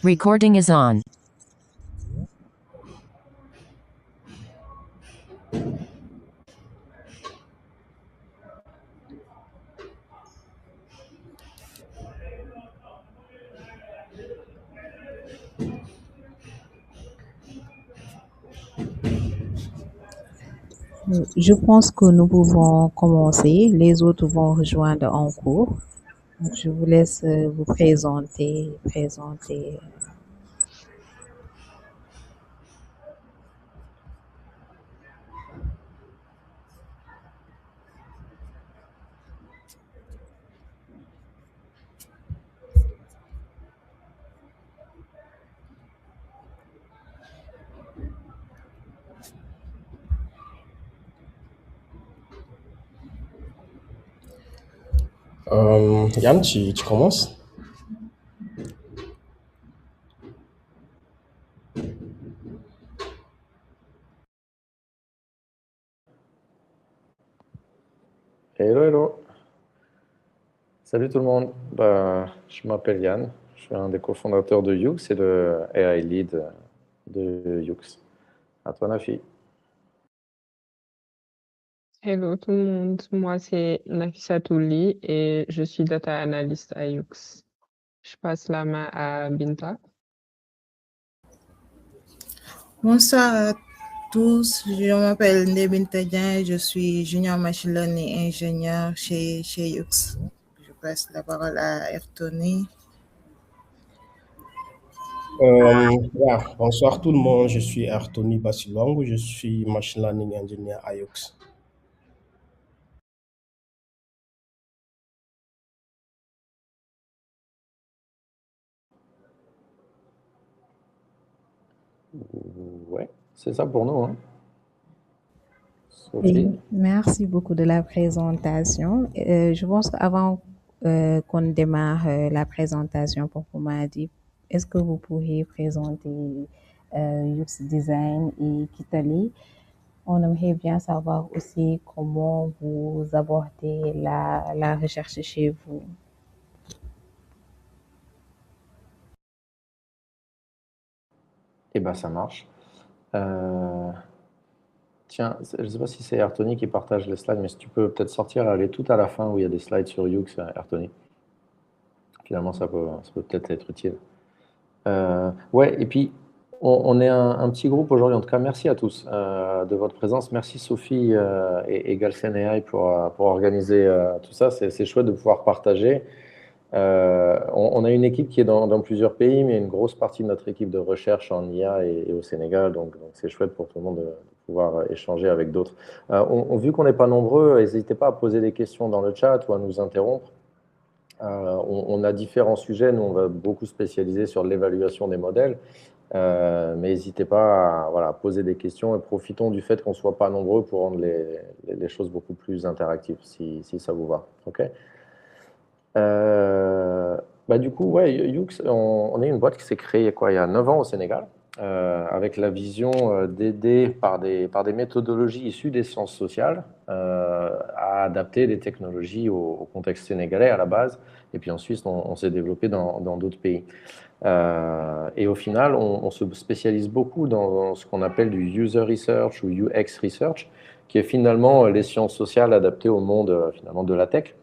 Recording is on. Je pense que nous pouvons commencer. Les autres vont rejoindre en cours. Donc, je vous laisse vous présenter. Yann, tu commences? Hello, hello. Salut tout le monde. Je m'appelle Yann. Je suis un des cofondateurs de Yux et le AI Lead de Yux. À toi, Nafi. Hello tout le monde, moi c'est Nafisa Touli et je suis data analyst à Yux. Je passe la main à Binta. Bonsoir à tous, je m'appelle Nebin Tadien et je suis junior machine learning ingénieur chez Yux. Je passe la parole à Ertoni. Bonsoir tout le monde, je suis Artoni Basilongo, je suis Machine Learning Engineer à Yux. Ouais, c'est ça pour nous, hein. Sophie. Oui, merci beaucoup de la présentation. Je pense qu'avant qu'on démarre la présentation pour Madi, est-ce que vous pourriez présenter UX Design et Kitali? On aimerait bien savoir aussi comment vous abordez la recherche chez vous. Eh ben, ça marche. Tiens, je ne sais pas si c'est Artoni qui partage les slides, mais si tu peux peut-être sortir, aller tout à la fin où il y a des slides sur Yux, Artoni. Finalement, ça peut peut-être être utile. Ouais, et puis, on est un petit groupe aujourd'hui. En tout cas, merci à tous de votre présence. Merci Sophie et Galsen AI pour organiser tout ça. C'est chouette de pouvoir partager. On a une équipe qui est dans plusieurs pays, mais une grosse partie de notre équipe de recherche en IA est au Sénégal. Donc c'est chouette pour tout le monde de pouvoir échanger avec d'autres. Vu qu'on n'est pas nombreux, n'hésitez pas à poser des questions dans le chat ou à nous interrompre. On a différents sujets. Nous, on va beaucoup spécialiser sur l'évaluation des modèles. Mais n'hésitez pas à poser des questions et profitons du fait qu'on ne soit pas nombreux pour rendre les choses beaucoup plus interactives, si ça vous va. OK. Du coup, ouais, Yux, on est une boîte qui s'est créée il y a 9 ans au Sénégal, avec la vision d'aider par des méthodologies issues des sciences sociales à adapter des technologies au contexte sénégalais à la base. Et puis ensuite, on s'est développé dans d'autres pays. Et au final, on se spécialise beaucoup dans ce qu'on appelle du user research ou UX research, qui est finalement les sciences sociales adaptées au monde finalement de la tech.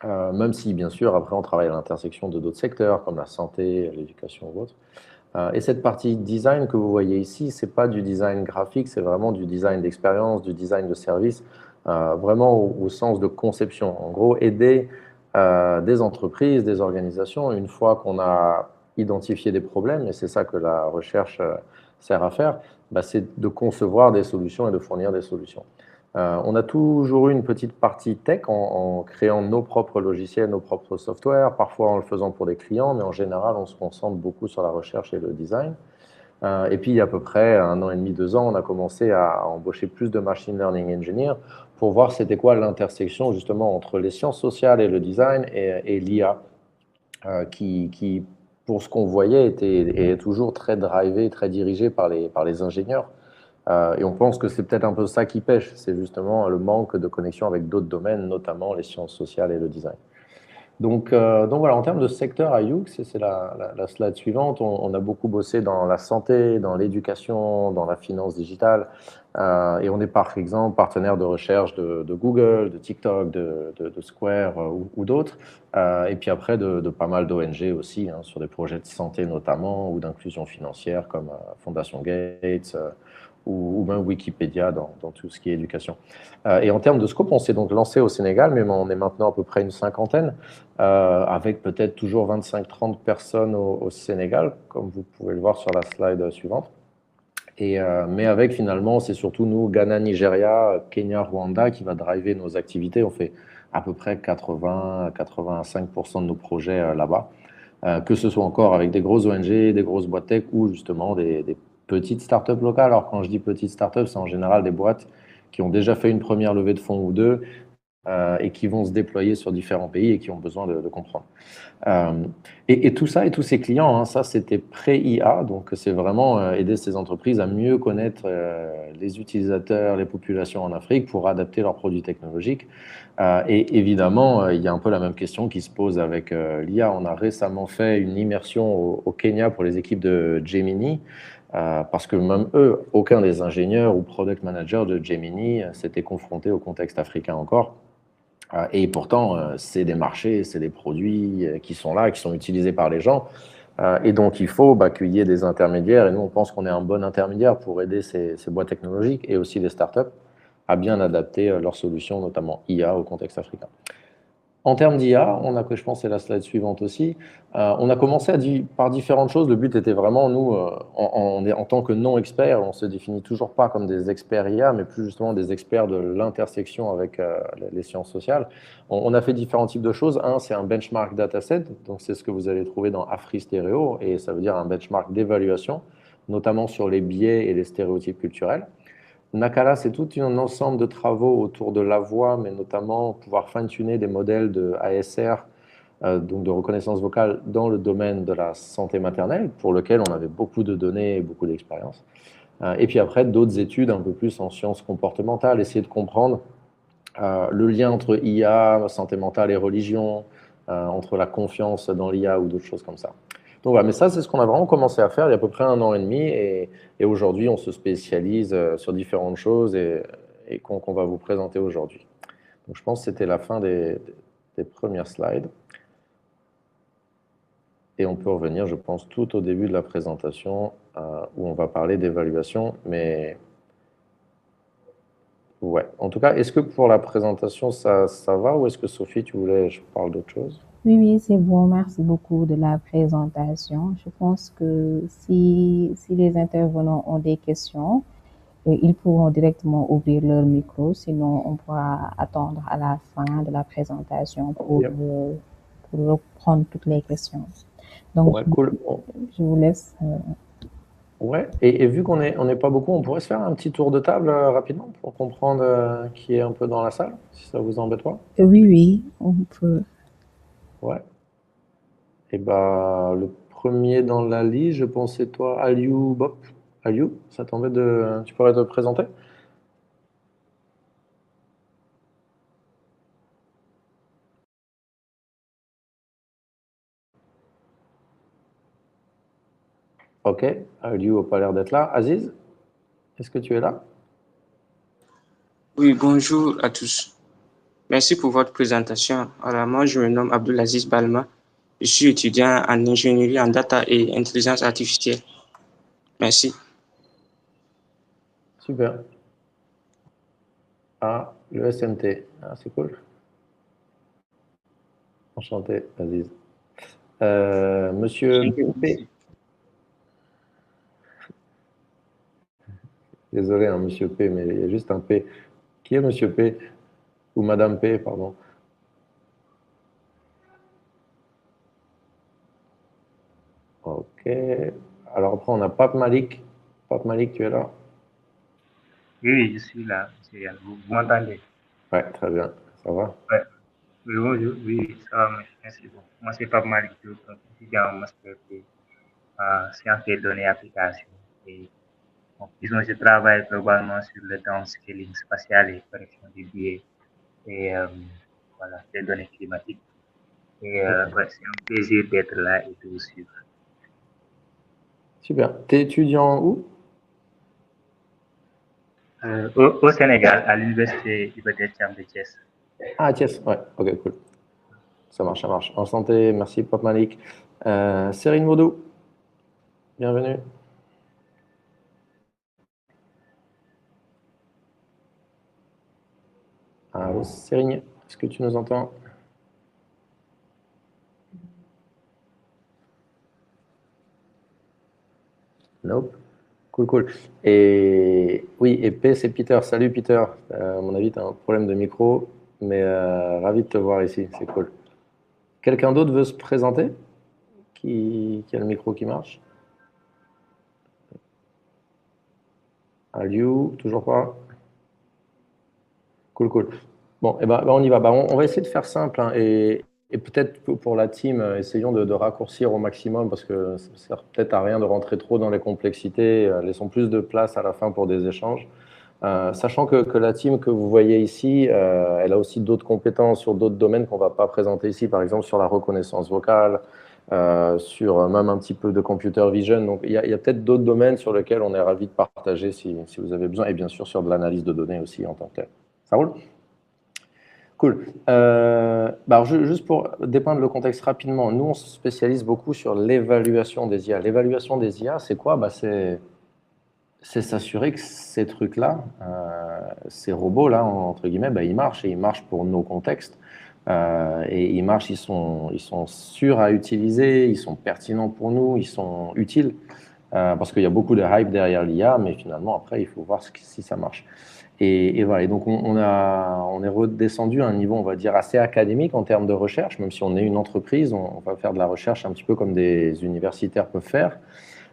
Même si, bien sûr, après, on travaille à l'intersection de d'autres secteurs, comme la santé, l'éducation ou autre. Et cette partie design que vous voyez ici, ce n'est pas du design graphique, c'est vraiment du design d'expérience, du design de service, vraiment au sens de conception. En gros, aider des entreprises, des organisations, une fois qu'on a identifié des problèmes, et c'est ça que la recherche sert à faire, c'est de concevoir des solutions et de fournir des solutions. On a toujours eu une petite partie tech en créant nos propres logiciels, nos propres softwares, parfois en le faisant pour des clients, mais en général, on se concentre beaucoup sur la recherche et le design. Et puis, il y a à peu près 1 an et demi, 2 ans, on a commencé à embaucher plus de machine learning engineers pour voir c'était quoi l'intersection justement entre les sciences sociales et le design et l'IA, qui, pour ce qu'on voyait, est toujours très drivé, très dirigé par les ingénieurs. Et on pense que c'est peut-être un peu ça qui pêche, c'est justement le manque de connexion avec d'autres domaines, notamment les sciences sociales et le design. Donc voilà, en termes de secteur à Youx, c'est la slide suivante, on a beaucoup bossé dans la santé, dans l'éducation, dans la finance digitale, et on est par exemple partenaire de recherche de Google, de TikTok, de Square ou d'autres, et puis après de pas mal d'ONG aussi, hein, sur des projets de santé notamment, ou d'inclusion financière comme Fondation Gates, ou même Wikipédia dans tout ce qui est éducation. Et en termes de scope, on s'est donc lancé au Sénégal, mais on est maintenant à peu près une cinquantaine, avec peut-être toujours 25-30 personnes au Sénégal, comme vous pouvez le voir sur la slide suivante. Mais avec finalement, c'est surtout nous, Ghana, Nigeria, Kenya, Rwanda, qui va driver nos activités. On fait à peu près 80-85% de nos projets là-bas, que ce soit encore avec des grosses ONG, des grosses boîtes tech ou justement des petites startups locales. Alors quand je dis petites startups, c'est en général des boîtes qui ont déjà fait une première levée de fonds ou deux, et qui vont se déployer sur différents pays et qui ont besoin de comprendre. Et tout ça et tous ces clients, hein, ça c'était pré-IA, donc c'est vraiment aider ces entreprises à mieux connaître les utilisateurs, les populations en Afrique pour adapter leurs produits technologiques. Et évidemment, il y a un peu la même question qui se pose avec l'IA. On a récemment fait une immersion au Kenya pour les équipes de Gemini, parce que même eux, aucun des ingénieurs ou product managers de Gemini s'était confronté au contexte africain encore. Et pourtant, c'est des marchés, c'est des produits qui sont là, qui sont utilisés par les gens. Et donc, il faut qu'il y ait des intermédiaires. Et nous, on pense qu'on est un bon intermédiaire pour aider ces boîtes technologiques et aussi les startups à bien adapter leurs solutions, notamment IA, au contexte africain. En termes d'IA, je pense que c'est la slide suivante aussi, on a commencé par différentes choses. Le but était vraiment, nous, en tant que non-experts, on ne se définit toujours pas comme des experts IA, mais plus justement des experts de l'intersection avec les sciences sociales. On a fait différents types de choses. Un, c'est un benchmark dataset, donc c'est ce que vous allez trouver dans Afri Stéréo, et ça veut dire un benchmark d'évaluation, notamment sur les biais et les stéréotypes culturels. Nakala, c'est tout un ensemble de travaux autour de la voix, mais notamment pouvoir fine-tuner des modèles de ASR, donc de reconnaissance vocale, dans le domaine de la santé maternelle, pour lequel on avait beaucoup de données et beaucoup d'expérience. Et puis après, d'autres études un peu plus en sciences comportementales, essayer de comprendre le lien entre IA, santé mentale et religion, entre la confiance dans l'IA ou d'autres choses comme ça. Donc voilà, mais ça, c'est ce qu'on a vraiment commencé à faire il y a à peu près 1 an et demi, et aujourd'hui, on se spécialise sur différentes choses et qu'on va vous présenter aujourd'hui. Donc je pense que c'était la fin des premières slides. Et on peut revenir, je pense, tout au début de la présentation, où on va parler d'évaluation, mais ouais. En tout cas, est-ce que pour la présentation, ça va, ou est-ce que Sophie, tu voulais que je parle d'autre chose? Oui, c'est bon. Merci beaucoup de la présentation. Je pense que si les intervenants ont des questions, ils pourront directement ouvrir leur micro. Sinon, on pourra attendre à la fin de la présentation pour reprendre toutes les questions. Donc, ouais, cool. Je vous laisse. Ouais, et vu qu'on n'est pas beaucoup, on pourrait se faire un petit tour de table rapidement pour comprendre qui est un peu dans la salle, si ça vous embête pas. Oui, on peut. Ouais. Et bah, le premier dans la liste, je pensais toi, Aliou Bop. Aliou, ça t'embête tu pourrais te présenter? Ok, Aliou n'a pas l'air d'être là. Aziz, est-ce que tu es là? Oui, bonjour à tous. Merci pour votre présentation. Alors, moi, je me nomme Abdulaziz Balma. Je suis étudiant en ingénierie en data et intelligence artificielle. Merci. Super. Ah, le SMT. Ah, c'est cool. Enchanté, Aziz. Monsieur P. Désolé, hein, Monsieur P, mais il y a juste un P. Qui est Monsieur P? Ou Madame P, pardon. Ok. Alors après, on a Pape Malik. Pape Malik, tu es là? Oui, je suis là. Vous m'entendez? Ouais, très bien. Ça va? Ouais. Oui, bonjour. Oui, ça va, merci beaucoup. Moi, c'est Pape Malik Diop, étudiant en master en sciences des données et applications. Et, bon, disons, je travaille globalement sur le downscaling spatial et correction des biais et voilà, des données climatiques. Et ouais, c'est un plaisir d'être là et de vous suivre. Super. Tu es étudiant où? Au Sénégal, à l'université Ibadan de Thiès. Ah, Thiès, ouais, ok, cool. Ça marche, ça marche. En santé, merci, Pop Malik. Cérine Maudou, bienvenue. Allô, Cérine, est-ce que tu nous entends? Nope. Cool, cool. Et oui, et P, c'est Peter. Salut Peter. À mon avis, tu as un problème de micro, mais ravi de te voir ici, c'est cool. Quelqu'un d'autre veut se présenter? Qui a le micro qui marche? Aliou, toujours pas? Cool, cool. Bon, et ben, on y va. On va essayer de faire simple, hein, et peut-être pour la team, essayons de raccourcir au maximum parce que ça ne sert peut-être à rien de rentrer trop dans les complexités. Laissons plus de place à la fin pour des échanges. Sachant que la team que vous voyez ici, elle a aussi d'autres compétences sur d'autres domaines qu'on ne va pas présenter ici, par exemple sur la reconnaissance vocale, sur même un petit peu de computer vision. Donc, il y a peut-être d'autres domaines sur lesquels on est ravi de partager si vous avez besoin, et bien sûr sur de l'analyse de données aussi en tant que tel. Ça roule? Cool. Alors juste pour dépeindre le contexte rapidement, nous, on se spécialise beaucoup sur l'évaluation des IA. L'évaluation des IA, c'est quoi? C'est s'assurer que ces trucs-là, ces robots-là, entre guillemets, ils marchent, et ils marchent pour nos contextes. Et ils marchent, ils sont sûrs à utiliser, ils sont pertinents pour nous, ils sont utiles, parce qu'il y a beaucoup de hype derrière l'IA, mais finalement, après, il faut voir si ça marche. Et voilà, et donc on est redescendu à un niveau, on va dire, assez académique en termes de recherche, même si on est une entreprise, on va faire de la recherche un petit peu comme des universitaires peuvent faire,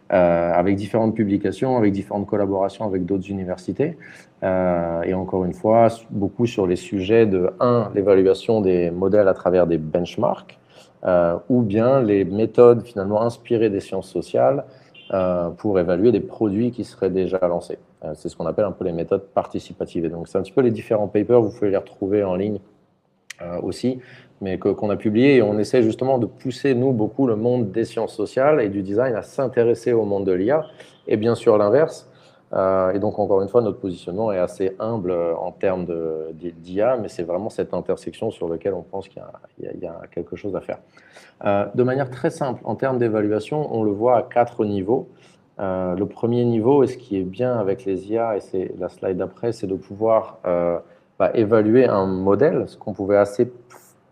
avec différentes publications, avec différentes collaborations avec d'autres universités. Et encore une fois, beaucoup sur les sujets de, l'évaluation des modèles à travers des benchmarks, ou bien les méthodes finalement inspirées des sciences sociales pour évaluer des produits qui seraient déjà lancés. C'est ce qu'on appelle un peu les méthodes participatives. Et donc, c'est un petit peu les différents papers, vous pouvez les retrouver en ligne aussi, mais qu'on a publié, et on essaie justement de pousser, nous, beaucoup le monde des sciences sociales et du design à s'intéresser au monde de l'IA, et bien sûr l'inverse. Et donc, encore une fois, notre positionnement est assez humble en termes d'IA, mais c'est vraiment cette intersection sur laquelle on pense qu'il y a quelque chose à faire. De manière très simple, en termes d'évaluation, on le voit à 4 niveaux. Le premier niveau, et ce qui est bien avec les IA, et c'est la slide d'après, c'est de pouvoir évaluer un modèle, ce qu'on pouvait assez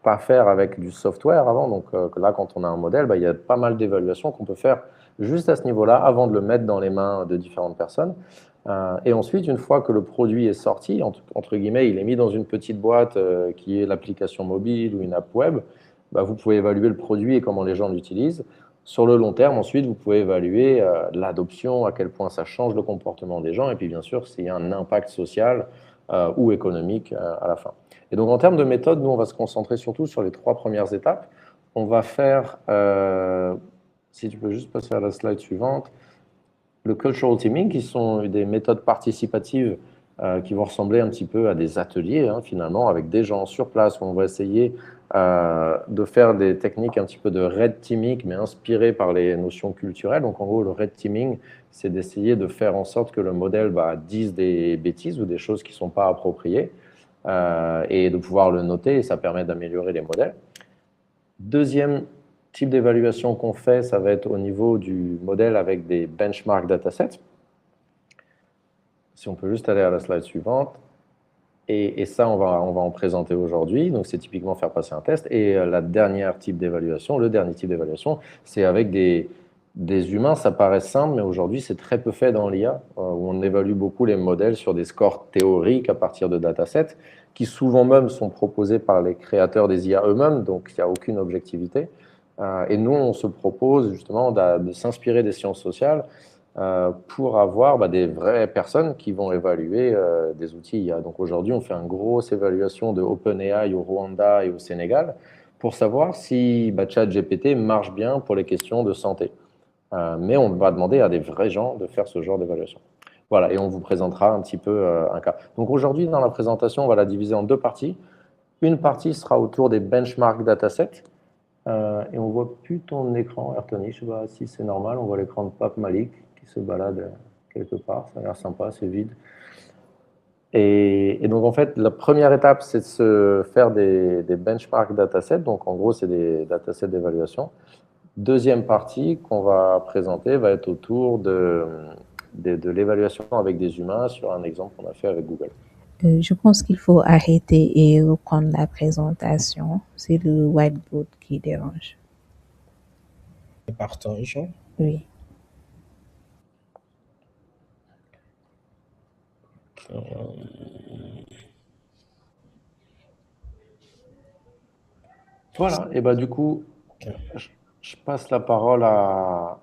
pas faire avec du software avant. Donc là, quand on a un modèle, il y a pas mal d'évaluations qu'on peut faire juste à ce niveau-là avant de le mettre dans les mains de différentes personnes. Et ensuite, une fois que le produit est sorti, entre guillemets, il est mis dans une petite boîte qui est l'application mobile ou une app web, vous pouvez évaluer le produit et comment les gens l'utilisent. Sur le long terme, ensuite, vous pouvez évaluer l'adoption, à quel point ça change le comportement des gens, et puis bien sûr, s'il y a un impact social ou économique à la fin. Et donc, en termes de méthode, nous, on va se concentrer surtout sur les 3 premières étapes. On va faire, si tu peux juste passer à la slide suivante, le cultural teaming, qui sont des méthodes participatives qui vont ressembler un petit peu à des ateliers, finalement, avec des gens sur place, où on va essayer de faire des techniques un petit peu de red teaming, mais inspirées par les notions culturelles. Donc, en gros, le red teaming, c'est d'essayer de faire en sorte que le modèle dise des bêtises ou des choses qui ne sont pas appropriées, et de pouvoir le noter, et ça permet d'améliorer les modèles. Deuxième type d'évaluation qu'on fait, ça va être au niveau du modèle avec des benchmark datasets. Si on peut juste aller à la slide suivante. Et ça, on va en présenter aujourd'hui. Donc, c'est typiquement faire passer un test. Et le dernier type d'évaluation, c'est avec des humains. Ça paraît simple, mais aujourd'hui, c'est très peu fait dans l'IA, où on évalue beaucoup les modèles sur des scores théoriques à partir de datasets, qui souvent même sont proposés par les créateurs des IA eux-mêmes, donc il n'y a aucune objectivité. Et nous, on se propose justement de s'inspirer des sciences sociales pour avoir des vraies personnes qui vont évaluer des outils IA. Donc aujourd'hui, on fait une grosse évaluation de OpenAI au Rwanda et au Sénégal pour savoir si ChatGPT marche bien pour les questions de santé. Mais on va demander à des vrais gens de faire ce genre d'évaluation. Voilà, et on vous présentera un petit peu un cas. Donc aujourd'hui, dans la présentation, on va la diviser en 2 parties. Une partie sera autour des benchmark datasets, Et on voit plus ton écran, Ertoni. Je sais pas si c'est normal. On voit l'écran de Pape Malik qui se balade quelque part. Ça a l'air sympa, c'est vide. Et donc, en fait, la première étape, c'est de se faire des benchmark datasets. Donc, en gros, c'est des datasets d'évaluation. Deuxième partie qu'on va présenter va être autour de l'évaluation avec des humains sur un exemple qu'on a fait avec Google. Je pense qu'il faut arrêter et reprendre la présentation. C'est le whiteboard qui dérange. Partage. Oui. Voilà, et bah du coup, je passe la parole à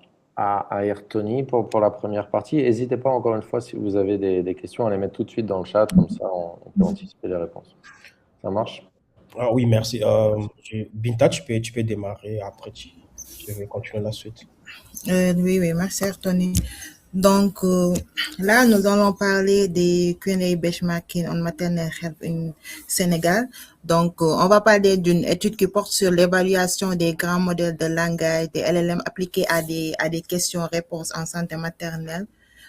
Ertoni pour la première partie. N'hésitez pas encore une fois, si vous avez des questions, à les mettre tout de suite dans le chat, comme ça on peut anticiper les réponses. Ça marche? Ah oui, merci. Binta, tu peux démarrer, après je vais continuer la suite. Oui, merci Anthony. Donc là, nous allons parler des Q&A benchmarking en maternal health in Sénégal. Donc, on va parler d'une étude qui porte sur l'évaluation des grands modèles de langage, des LLM appliqués à des questions-réponses en santé maternelle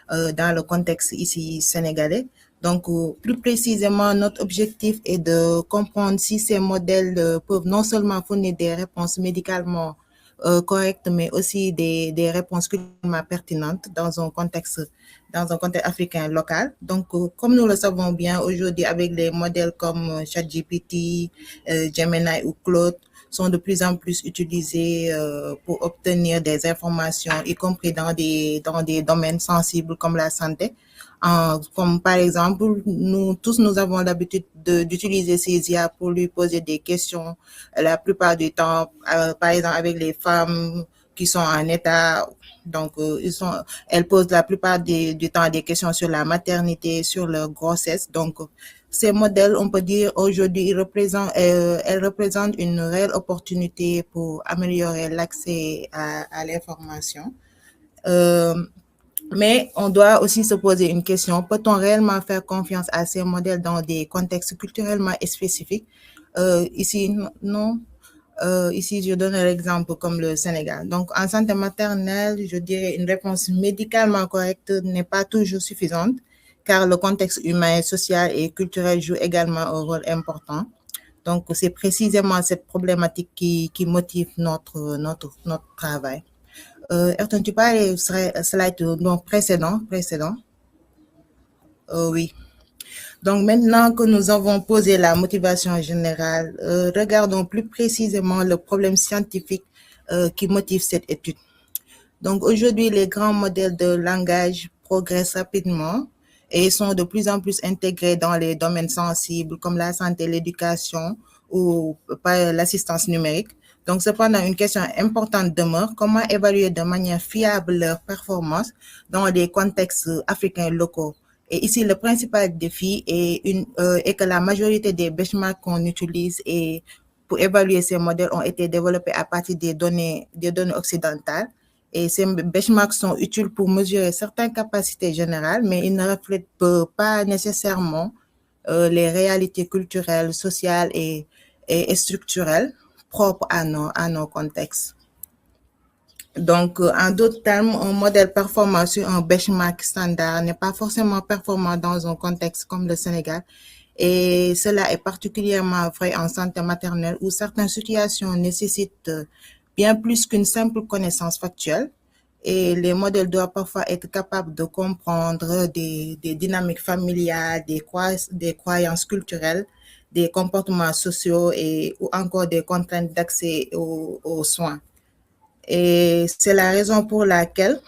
dans le contexte ici sénégalais. Donc, plus précisément, notre objectif est de comprendre si ces modèles peuvent non seulement fournir des réponses médicalement correctes, mais aussi des réponses culturellement pertinentes dans un contexte africain local. Donc, comme nous le savons bien aujourd'hui, avec des modèles comme ChatGPT, Gemini ou Claude, sont de plus en plus utilisés pour obtenir des informations, y compris dans des domaines sensibles comme la santé. Comme par exemple, nous avons l'habitude d'utiliser ces IA pour lui poser des questions la plupart du temps, par exemple avec les femmes qui sont en état, donc elles posent la plupart du temps des questions sur la maternité, sur leur grossesse. Donc ces modèles, on peut dire aujourd'hui, elles représentent une réelle opportunité pour améliorer l'accès à l'information. Mais on doit aussi se poser une question, peut-on réellement faire confiance à ces modèles dans des contextes culturellement spécifiques? Ici, non. Ici, je donne un exemple comme le Sénégal. Donc, en santé maternelle, je dirais une réponse médicalement correcte n'est pas toujours suffisante, car le contexte humain, social et culturel joue également un rôle important. Donc, c'est précisément cette problématique qui motive notre travail. Ayrton, tu parlais slide donc précédent. Oui. Donc maintenant que nous avons posé la motivation générale, regardons plus précisément le problème scientifique qui motive cette étude. Donc aujourd'hui, les grands modèles de langage progressent rapidement et sont de plus en plus intégrés dans les domaines sensibles comme la santé, l'éducation ou l'assistance numérique. Donc, cependant, une question importante demeure, comment évaluer de manière fiable leur performance dans des contextes africains locaux? Et ici, le principal défi est que la majorité des benchmarks qu'on utilise pour évaluer ces modèles ont été développés à partir des données occidentales. Et ces benchmarks sont utiles pour mesurer certaines capacités générales, mais ils ne reflètent pas nécessairement les réalités culturelles, sociales et structurelles propres à nos contextes. Donc, en d'autres termes, un modèle performant sur un benchmark standard n'est pas forcément performant dans un contexte comme le Sénégal. Et cela est particulièrement vrai en santé maternelle où certaines situations nécessitent bien plus qu'une simple connaissance factuelle. Et les modèles doivent parfois être capables de comprendre des dynamiques familiales, des croyances culturelles, des comportements sociaux ou encore des contraintes d'accès aux soins. Et c'est la raison pour laquelle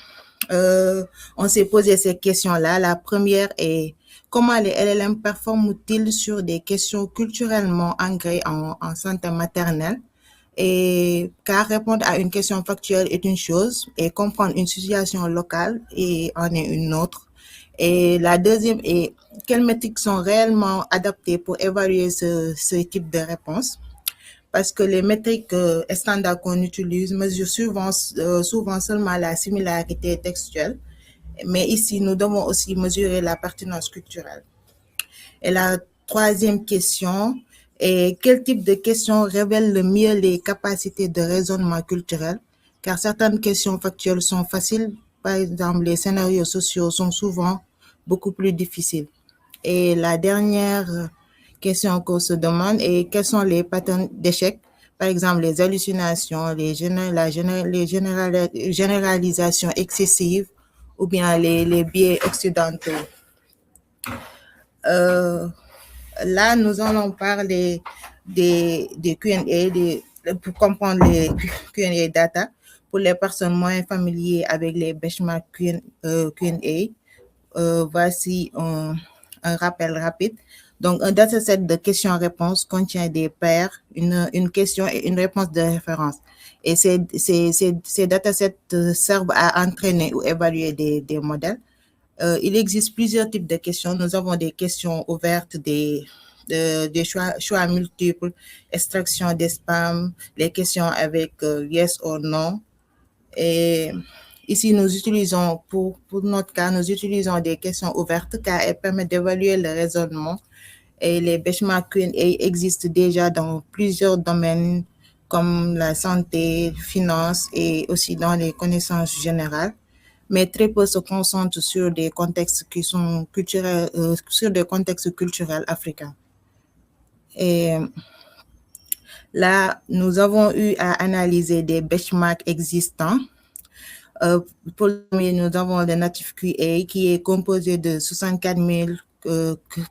on s'est posé ces questions-là. La première est comment les LLM performent-ils sur des questions culturellement ancrées en santé maternelle? Et car répondre à une question factuelle est une chose et comprendre une situation locale en est une autre. Et la deuxième est quelles métriques sont réellement adaptées pour évaluer ce type de réponse? Parce que les métriques standards qu'on utilise mesurent souvent seulement la similarité textuelle. Mais ici, nous devons aussi mesurer la pertinence culturelle. Et la troisième question Et quel type de questions révèlent le mieux les capacités de raisonnement culturel? Car certaines questions factuelles sont faciles. Par exemple, les scénarios sociaux sont souvent beaucoup plus difficiles. Et la dernière question qu'on se demande est quels sont les patterns d'échec? Par exemple, les hallucinations, les généralisations excessives ou bien les biais occidentaux. Là, nous allons parler des Q&A, pour comprendre les Q&A data. Pour les personnes moins familières avec les benchmarks Q&A, voici un rappel rapide. Donc, un dataset de questions-réponses contient des paires, une question et une réponse de référence. Et ces datasets servent à entraîner ou évaluer des modèles. Il existe plusieurs types de questions. Nous avons des questions ouvertes, des choix multiples, extraction des spams, les questions avec yes or no. Et ici, nous utilisons, pour notre cas, nous utilisons des questions ouvertes car elles permettent d'évaluer le raisonnement. Et les benchmarks Q&A existent déjà dans plusieurs domaines comme la santé, finance et aussi dans les connaissances générales. Mais très peu se concentrent sur des contextes qui sont culturels, sur des contextes culturels africains. Et là, nous avons eu à analyser des benchmarks existants. Pour le premier, nous avons le Native QA qui est composé de 64 000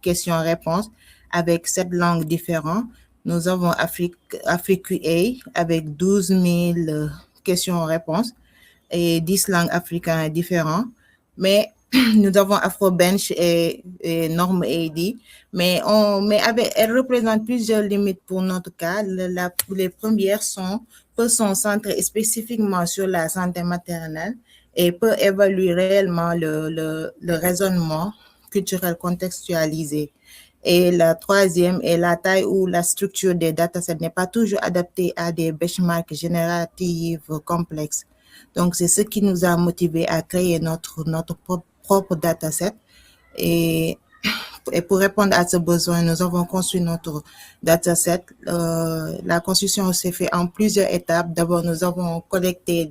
questions-réponses avec 7 langues différentes. Nous avons Afrique QA avec 12 000 questions-réponses et 10 langues africaines différentes. Mais nous avons Afrobench et Norm AD, mais elles représentent plusieurs limites pour notre cas. Les premières peuvent se centrer spécifiquement sur la santé maternelle et peuvent évaluer réellement le raisonnement culturel contextualisé. Et la troisième est la taille ou la structure des datasets n'est pas toujours adaptée à des benchmarks génératifs complexes. Donc, c'est ce qui nous a motivés à créer notre propre dataset. Et pour répondre à ce besoin, nous avons construit notre dataset. La construction s'est faite en plusieurs étapes. D'abord, nous avons collecté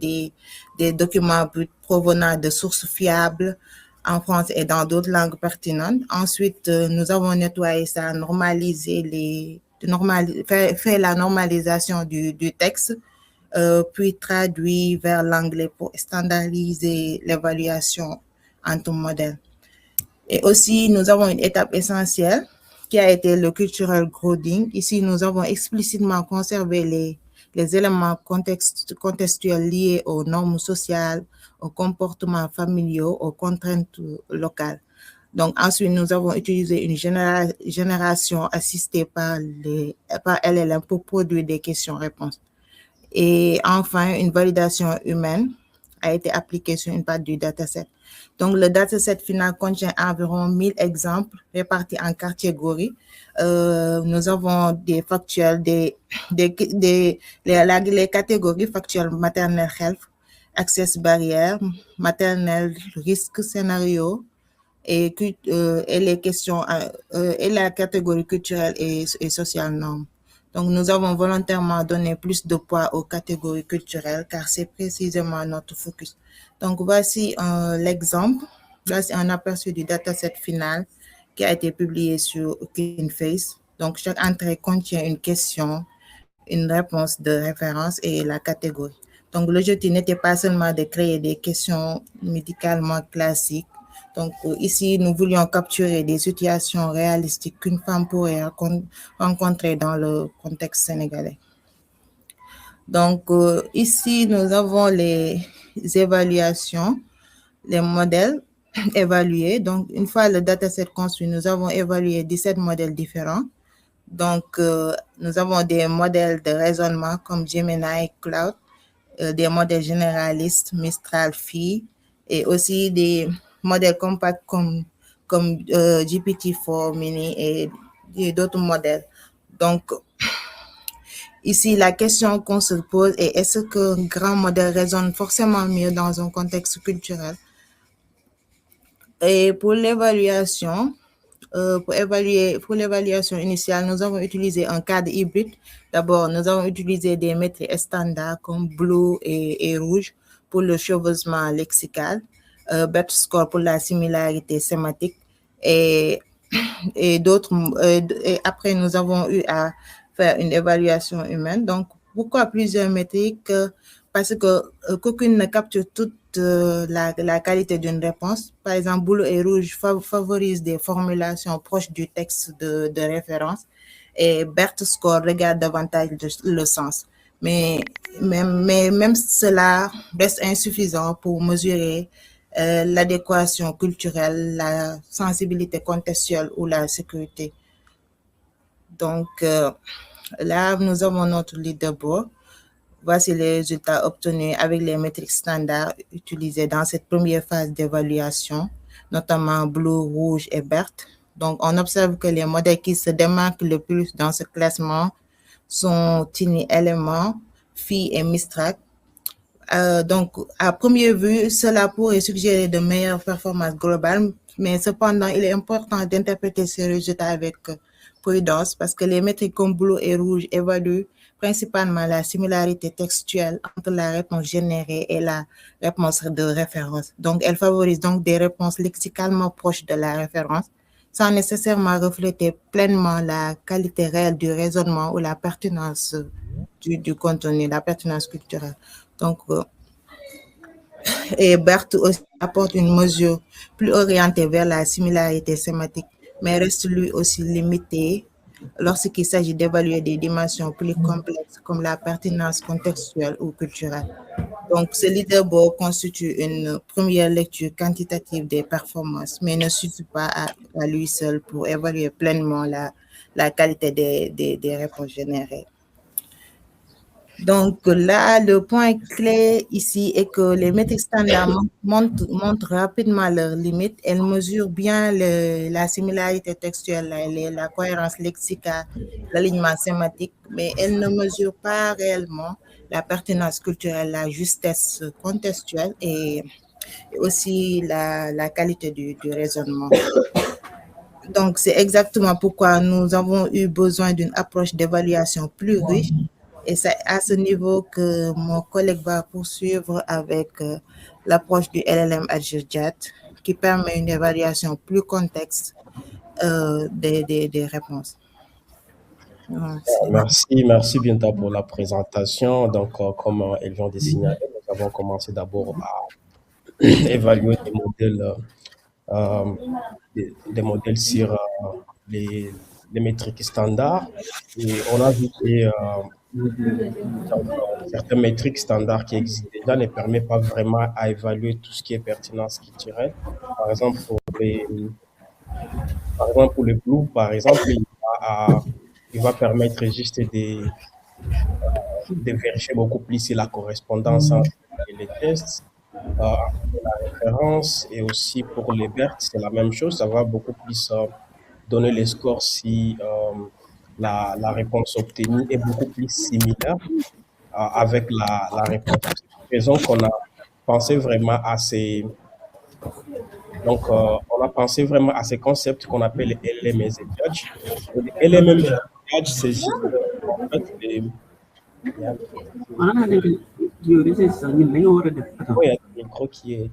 des documents bruts provenant de sources fiables en France et dans d'autres langues pertinentes. Ensuite, nous avons nettoyé ça, fait la normalisation du texte, puis traduit vers l'anglais pour standardiser l'évaluation entre modèles. Et aussi, nous avons une étape essentielle qui a été le cultural coding. Ici, nous avons explicitement conservé les éléments contextuels liés aux normes sociales, aux comportements familiaux, aux contraintes locales. Donc, ensuite, nous avons utilisé une génération assistée par LLM pour produire des questions-réponses. Et enfin, une validation humaine a été appliquée sur une partie du dataset. Donc, le dataset final contient environ 1000 exemples répartis en catégories. Nous avons des factuels, les catégories factuelles maternelle health, access barrière, maternelle risque scénario, et les questions et la catégorie culturelle et sociale norme. Donc, nous avons volontairement donné plus de poids aux catégories culturelles car c'est précisément notre focus. Donc, voici l'exemple. Voici un aperçu du dataset final qui a été publié sur CleanFace. Donc, chaque entrée contient une question, une réponse de référence et la catégorie. Donc, l'objectif n'était pas seulement de créer des questions médicalement classiques. Donc, ici, nous voulions capturer des situations réalistiques qu'une femme pourrait rencontrer dans le contexte sénégalais. Donc, ici, nous avons les évaluations, les modèles évalués. Donc, une fois le dataset construit, nous avons évalué 17 modèles différents. Donc, nous avons des modèles de raisonnement comme Gemini Cloud, des modèles généralistes, Mistral Phi, et aussi des modèles compacts comme GPT-4 Mini et d'autres modèles. Donc, ici, la question qu'on se pose est est-ce qu'un grand modèle raisonne forcément mieux dans un contexte culturel? Et pour l'évaluation, Pour l'évaluation initiale, nous avons utilisé un cadre hybride. D'abord, nous avons utilisé des métriques standards comme bleu et rouge pour le chevauchement lexical, BERT score pour la similarité sémantique et d'autres. Et après, nous avons eu à faire une évaluation humaine. Donc, pourquoi plusieurs métriques? Parce que qu'aucune ne capture toute la qualité d'une réponse. Par exemple, bleu et rouge favorisent des formulations proches du texte de référence et BERT score regarde davantage le sens. Mais même cela reste insuffisant pour mesurer l'adéquation culturelle, la sensibilité contextuelle ou la sécurité. Donc, là, nous avons notre leaderboard. Voici les résultats obtenus avec les métriques standards utilisées dans cette première phase d'évaluation, notamment bleu, rouge et BERT. Donc, on observe que les modèles qui se démarquent le plus dans ce classement sont Tiny Element, Phi et Mistral. Donc, à première vue, cela pourrait suggérer de meilleures performances globales, mais cependant, il est important d'interpréter ces résultats avec prudence parce que les métriques comme bleu et rouge évaluent principalement la similarité textuelle entre la réponse générée et la réponse de référence. Donc, elles favorisent donc des réponses lexicalement proches de la référence, sans nécessairement refléter pleinement la qualité réelle du raisonnement ou la pertinence du contenu, la pertinence culturelle. Donc, et BERT aussi apporte une mesure plus orientée vers la similarité sémantique, mais reste lui aussi limité lorsqu'il s'agit d'évaluer des dimensions plus complexes comme la pertinence contextuelle ou culturelle. Donc, ce leaderboard constitue une première lecture quantitative des performances, mais ne suffit pas à lui seul pour évaluer pleinement la qualité des réponses générées. Donc là, le point clé ici est que les métriques standards montrent rapidement leurs limites. Elles mesurent bien la similarité textuelle, la cohérence lexicale, l'alignement sémantique, mais elles ne mesurent pas réellement la pertinence culturelle, la justesse contextuelle et aussi la qualité du raisonnement. Donc, c'est exactement pourquoi nous avons eu besoin d'une approche d'évaluation plus riche. Et c'est à ce niveau que mon collègue va poursuivre avec l'approche du LLM Adjust, qui permet une évaluation plus contexte des réponses. Merci Binta pour la présentation. Donc, comme elle vient de signaler, nous avons commencé d'abord à évaluer des modèles sur les métriques standards. Et on a vu que certaines métriques standards qui existent déjà ne permettent pas vraiment à évaluer tout ce qui est pertinence culturelle. Par exemple, pour le blue, par exemple, il va permettre juste de vérifier beaucoup plus si la correspondance entre les tests, la référence, et aussi pour les BERT, c'est la même chose. Ça va beaucoup plus donner les scores si la réponse obtenue est beaucoup plus similaire avec la réponse. C'est pour cette raison qu'on a pensé vraiment à ces... Donc, on a pensé vraiment à ces concepts qu'on appelle les LMS et Judge. Les LMS et Judge, c'est juste en fait les... Oui, il y a un micro qui est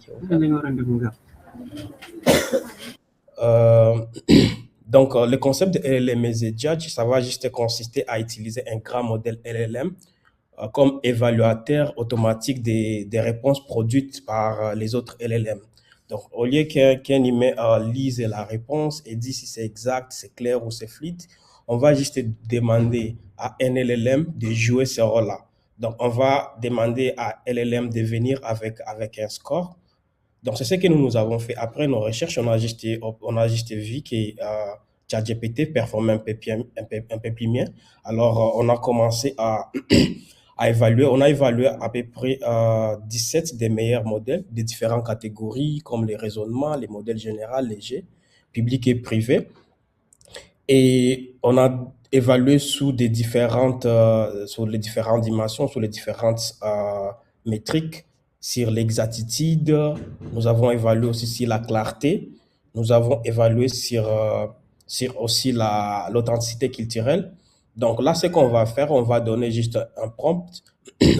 donc, le concept de LLM et Judge, ça va juste consister à utiliser un grand modèle LLM comme évaluateur automatique des réponses produites par les autres LLM. Donc, au lieu qu'un humain lise la réponse et dit si c'est exact, c'est clair ou c'est fluide, on va juste demander à un LLM de jouer ce rôle-là. Donc, on va demander à LLM de venir avec un score. Donc, c'est ce que nous avons fait. Après nos recherches, on a juste vu que ChatGPT performait un peu plus bien. Alors, on a commencé à évaluer. On a évalué à peu près 17 des meilleurs modèles de différentes catégories, comme les raisonnements, les modèles généraux, légers, publics et privés. Et on a évalué sur les différentes dimensions, sur les différentes métriques, sur l'exactitude. Nous avons évalué aussi sur la clarté nous avons évalué sur aussi l'authenticité culturelle. Donc là, ce qu'on va faire, on va donner juste un prompt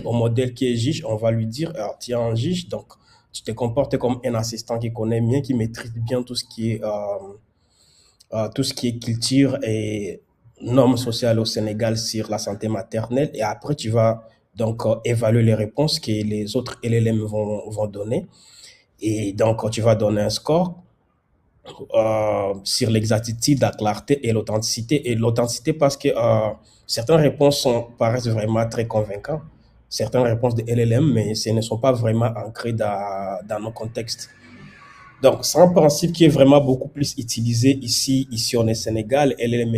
au modèle qui est juge. On va lui dire, tiens, un juge, donc tu te comportes comme un assistant qui connaît bien, qui maîtrise bien tout ce qui est culture et normes sociales au Sénégal sur la santé maternelle. Et après, tu vas donc évaluer les réponses que les autres LLM vont donner. Et donc, tu vas donner un score sur l'exactitude, la clarté et l'authenticité. Et l'authenticité parce que certaines réponses paraissent vraiment très convaincantes. Certaines réponses de LLM, mais ce ne sont pas vraiment ancrées dans nos contextes. Donc, c'est un principe qui est vraiment beaucoup plus utilisé ici on est au Sénégal, LLM,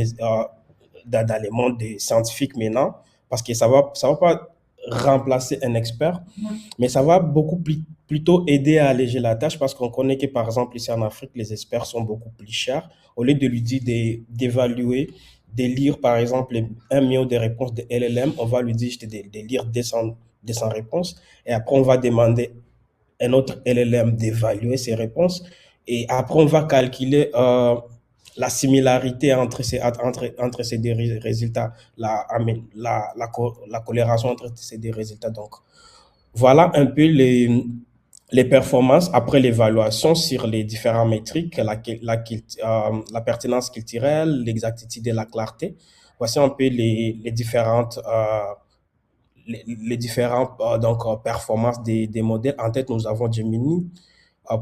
dans le monde des scientifiques maintenant, parce que ça va pas remplacer un expert, mais ça va beaucoup plutôt aider à alléger la tâche parce qu'on connaît que, par exemple, ici en Afrique, les experts sont beaucoup plus chers. Au lieu de lui dire d'évaluer, de lire, par exemple, 1 million de réponses de LLM, on va lui dire de lire 200 réponses et après, on va demander un autre LLM d'évaluer ses réponses et après, on va calculer la similarité entre ces deux résultats, la corrélation entre ces deux résultats. Donc, voilà un peu les performances après l'évaluation sur les différentes métriques, la pertinence culturelle, l'exactitude et la clarté. Voici un peu les différentes performances des modèles. En tête, nous avons Gemini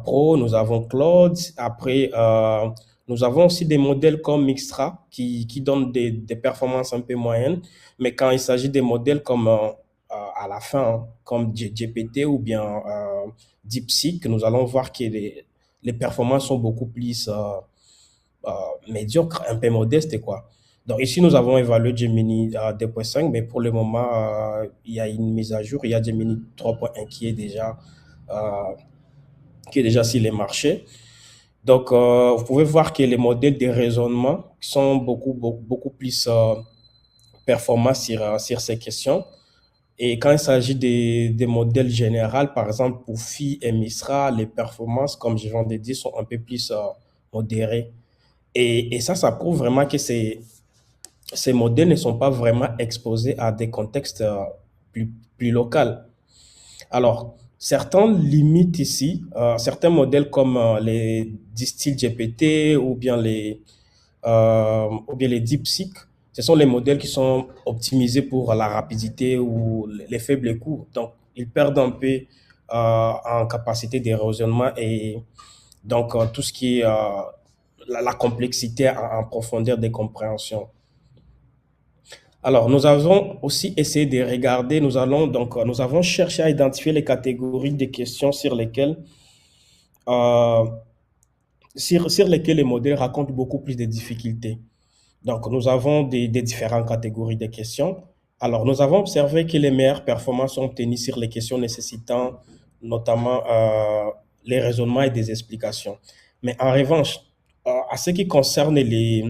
Pro, nous avons Claude. Après, nous avons aussi des modèles comme Mixtra qui donnent des performances un peu moyennes. Mais quand il s'agit des modèles comme à la fin, comme GPT ou bien DeepSeek, nous allons voir que les performances sont beaucoup plus médiocres, un peu modestes, quoi. Donc ici, nous avons évalué Gemini 2.5, mais pour le moment, il y a une mise à jour. Il y a Gemini 3.1 qui est déjà sur les marchés. Donc, vous pouvez voir que les modèles de raisonnement sont beaucoup plus performants sur ces questions. Et quand il s'agit des modèles généraux, par exemple pour Phi et Mistral, les performances, comme je viens de dire, sont un peu plus modérées. Et ça prouve vraiment que ces modèles ne sont pas vraiment exposés à des contextes plus locaux. Alors, certaines limites ici, certains modèles comme les Distill GPT ou bien les DeepSeek, ce sont les modèles qui sont optimisés pour la rapidité ou les faibles coûts. Donc, ils perdent un peu en capacité de raisonnement et donc tout ce qui est la complexité en profondeur des compréhensions. Alors, nous avons aussi essayé de regarder, nous avons cherché à identifier les catégories de questions sur lesquelles les modèles racontent beaucoup plus de difficultés. Donc, nous avons des différentes catégories de questions. Alors, nous avons observé que les meilleures performances sont obtenues sur les questions nécessitant notamment les raisonnements et des explications. Mais en revanche, à ce qui concerne les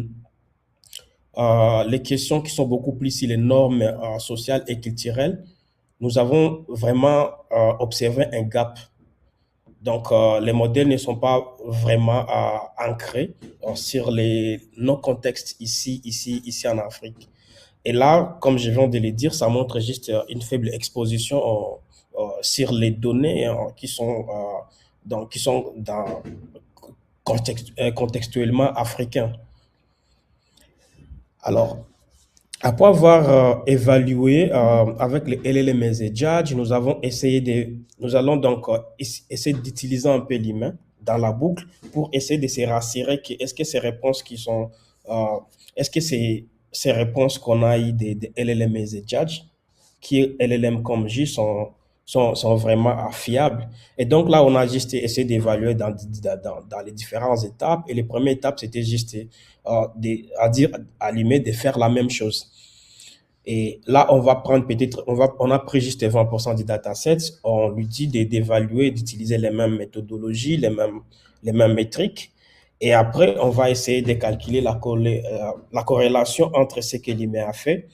questions qui sont beaucoup plus sur les normes sociales et culturelles, nous avons vraiment observé un gap. Donc, les modèles ne sont pas vraiment ancrés sur nos contextes ici en Afrique. Et là, comme je viens de le dire, ça montre juste une faible exposition sur les données qui sont contextuellement africains. Alors, après avoir évalué avec les LLM et Judge, nous allons donc essayer d'utiliser un peu l'humain dans la boucle pour essayer de se rassurer que est-ce que ces réponses ces réponses qu'on a eues des LLM et Judge, qui LLM comme J sont vraiment fiables. Et donc là, on a juste essayé d'évaluer dans les différentes étapes. Et les premières étapes, c'était juste à l'humain de faire la même chose. Et là, on a pris juste 20% du dataset. On lui dit d'évaluer, d'utiliser les mêmes méthodologies, les mêmes métriques. Et après, on va essayer de calculer la corrélation entre ce que l'humain a fait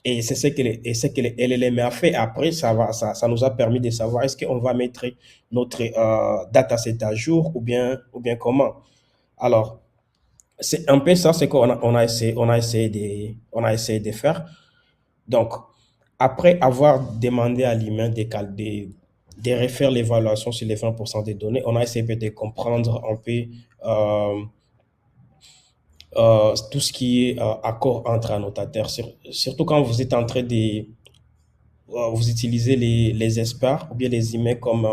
et c'est ce que les LLM a fait. Après, ça nous a permis de savoir est-ce qu'on va mettre notre dataset à jour ou bien comment. Alors, c'est un peu ça, c'est on a essayé de faire. Donc, après avoir demandé à l'humain de refaire l'évaluation sur les 20% des données, on a essayé de comprendre un peu euh, tout ce qui est accord entre annotataires. Surtout quand vous êtes en train de vous utilisez les experts ou bien les emails comme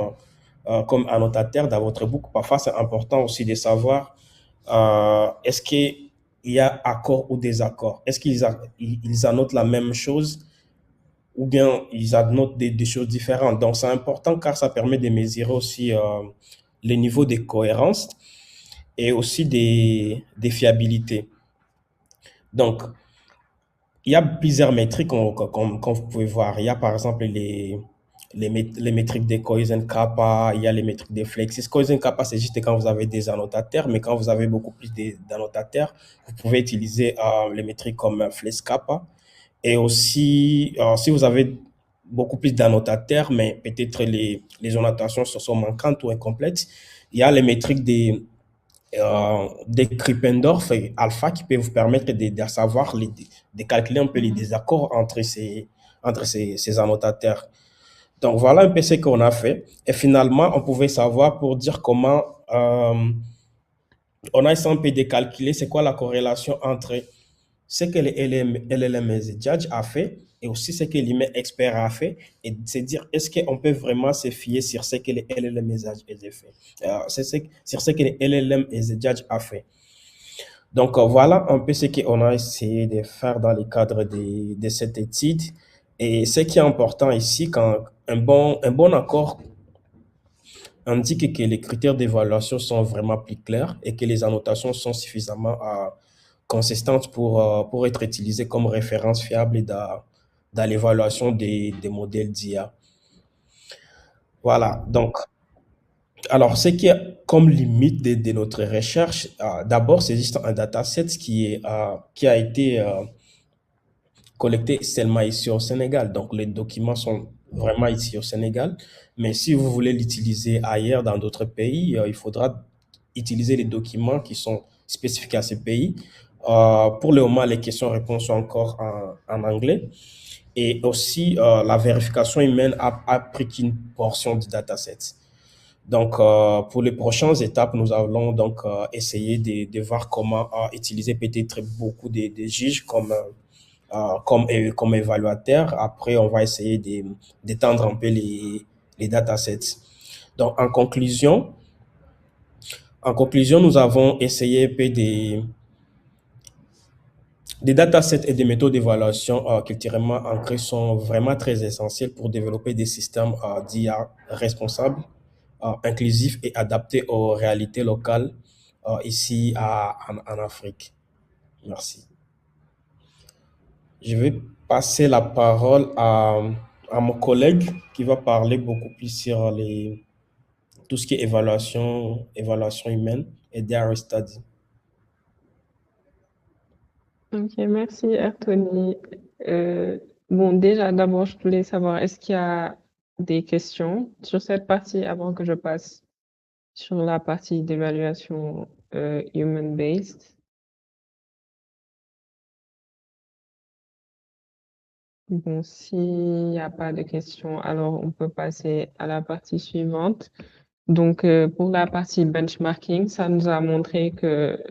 annotateurs dans votre book. Parfois, c'est important aussi de savoir est-ce qu'il y a accord ou désaccord. Est-ce ils annotent la même chose ou bien ils annotent des choses différentes. Donc, c'est important car ça permet de mesurer aussi le niveau de cohérence et aussi des fiabilités. Donc, il y a plusieurs métriques comme vous pouvez voir. Il y a par exemple les métriques de Cohesion Kappa, il y a les métriques de Flexis. Cohesion Kappa, c'est juste quand vous avez des annotateurs, mais quand vous avez beaucoup plus d'annotateurs, vous pouvez utiliser les métriques comme Flex Kappa. Et aussi, si vous avez beaucoup plus d'annotateurs, mais peut-être les annotations sont manquantes ou incomplètes, il y a les métriques des Krippendorf et alpha qui peuvent vous permettre de savoir, de calculer un peu les désaccords entre ces annotateurs. Donc voilà un peu ce qu'on a fait. Et finalement, on pouvait savoir pour dire comment on a essayé un peu de calculer c'est quoi la corrélation entre ce que le LLM Judge a fait et aussi ce que l'email expert a fait et se dire est-ce qu'on peut vraiment se fier sur ce que le LLM a fait, sur ce que le LLM Judge a fait. Donc voilà un peu ce qu'on a essayé de faire dans le cadre de cette étude. Et ce qui est important ici, quand un bon accord indique que les critères d'évaluation sont vraiment plus clairs et que les annotations sont suffisamment consistantes pour être utilisées comme référence fiable dans l'évaluation des modèles d'IA. Voilà, donc, alors, ce qui est comme limite de notre recherche, d'abord, c'est juste un dataset qui a été collecté seulement ici au Sénégal. Donc, les documents sont vraiment ici au Sénégal. Mais si vous voulez l'utiliser ailleurs, dans d'autres pays, il faudra utiliser les documents qui sont spécifiques à ces pays. Pour le moment, les questions-réponses sont encore en anglais. Et aussi, la vérification humaine a pris qu'une portion du dataset. Donc, pour les prochaines étapes, nous allons donc essayer de voir comment utiliser peut-être beaucoup de juges comme évaluateur. Après, on va essayer d'étendre un peu les datasets. Donc, en conclusion, nous avons essayé un peu des datasets et des méthodes d'évaluation culturellement ancrées sont vraiment très essentielles pour développer des systèmes d'IA responsables, inclusifs et adaptés aux réalités locales ici en Afrique. Merci. Je vais passer la parole à mon collègue qui va parler beaucoup plus sur tout ce qui est évaluation humaine et data study. Ok, merci Anthony. Bon, déjà, d'abord, je voulais savoir, est-ce qu'il y a des questions sur cette partie avant que je passe sur la partie d'évaluation human-based? Bon, s'il n'y a pas de questions, alors on peut passer à la partie suivante. Donc, pour la partie benchmarking, ça nous a montré que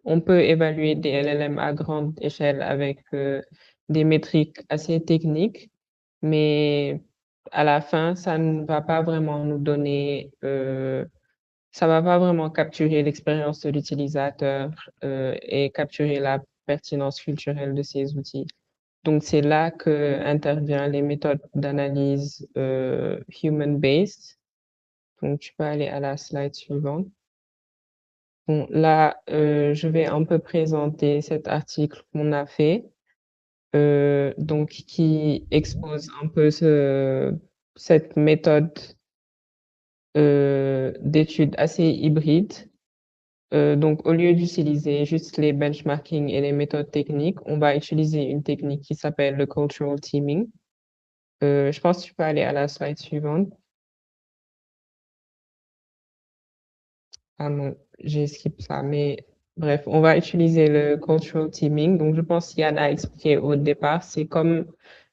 on peut évaluer des LLM à grande échelle avec des métriques assez techniques, mais à la fin, ça ne va pas vraiment nous donner, ça va pas vraiment capturer l'expérience de l'utilisateur et capturer la pertinence culturelle de ces outils. Donc, c'est là que interviennent les méthodes d'analyse human-based. Donc, tu peux aller à la slide suivante. Bon, là, je vais un peu présenter cet article qu'on a fait, donc qui expose un peu cette méthode d'étude assez hybride. Donc, au lieu d'utiliser juste les benchmarking et les méthodes techniques, on va utiliser une technique qui s'appelle le cultural teaming. Je pense que tu peux aller à la slide suivante. Ah non, j'ai skip ça, mais bref, on va utiliser le cultural teaming. Donc, je pense qu'Yann a expliqué au départ, c'est comme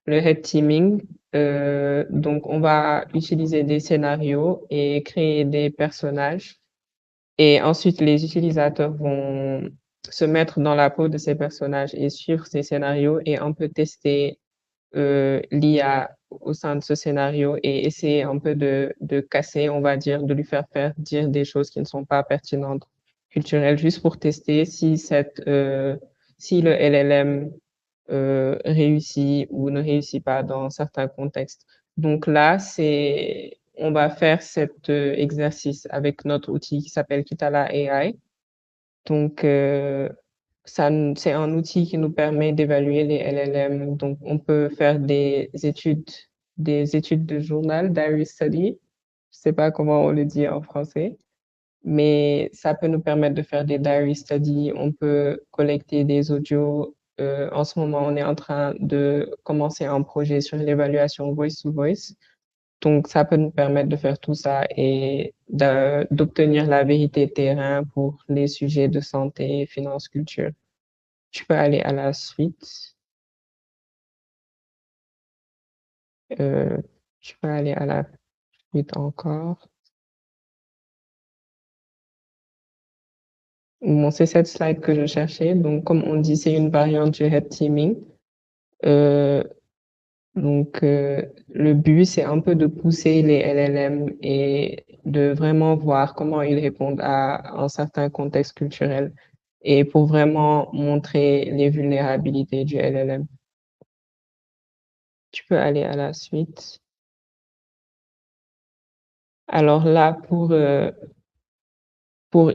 le head teaming. Donc, on va utiliser des scénarios et créer des personnages. Et ensuite, les utilisateurs vont se mettre dans la peau de ces personnages et suivre ces scénarios et on peut tester l'IA au sein de ce scénario et essayer un peu de casser, on va dire, de lui faire dire des choses qui ne sont pas pertinentes culturelles, juste pour tester si si le LLM réussit ou ne réussit pas dans certains contextes. Donc là, on va faire cet exercice avec notre outil qui s'appelle Kitala AI. Donc, c'est un outil qui nous permet d'évaluer les LLM. Donc, on peut faire des études de journal, diary study. Je sais pas comment on le dit en français, mais ça peut nous permettre de faire des diary study. On peut collecter des audios. En ce moment, on est en train de commencer un projet sur l'évaluation voice to voice. Donc, ça peut nous permettre de faire tout ça et d'obtenir la vérité terrain pour les sujets de santé, finance, culture. Tu peux aller à la suite. Tu peux aller à la suite encore. Bon, c'est cette slide que je cherchais. Donc, comme on dit, c'est une variante du head teaming. Donc, le but, c'est un peu de pousser les LLM et de vraiment voir comment ils répondent à un certain contexte culturel et pour vraiment montrer les vulnérabilités du LLM. Tu peux aller à la suite. Alors là, pour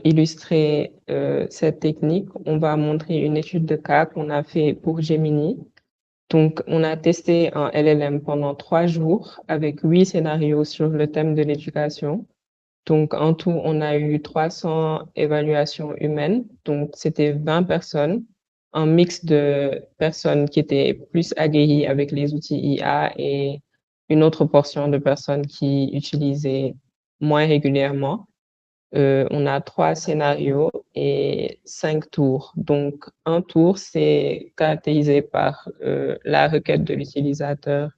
illustrer cette technique, on va montrer une étude de cas qu'on a fait pour Gemini. Donc, on a testé un LLM pendant 3 jours avec 8 scénarios sur le thème de l'éducation. Donc, en tout, on a eu 300 évaluations humaines. Donc, c'était 20 personnes, un mix de personnes qui étaient plus aguerries avec les outils IA et une autre portion de personnes qui utilisaient moins régulièrement. On a 3 scénarios et 5 tours. Donc, un tour, c'est caractérisé par la requête de l'utilisateur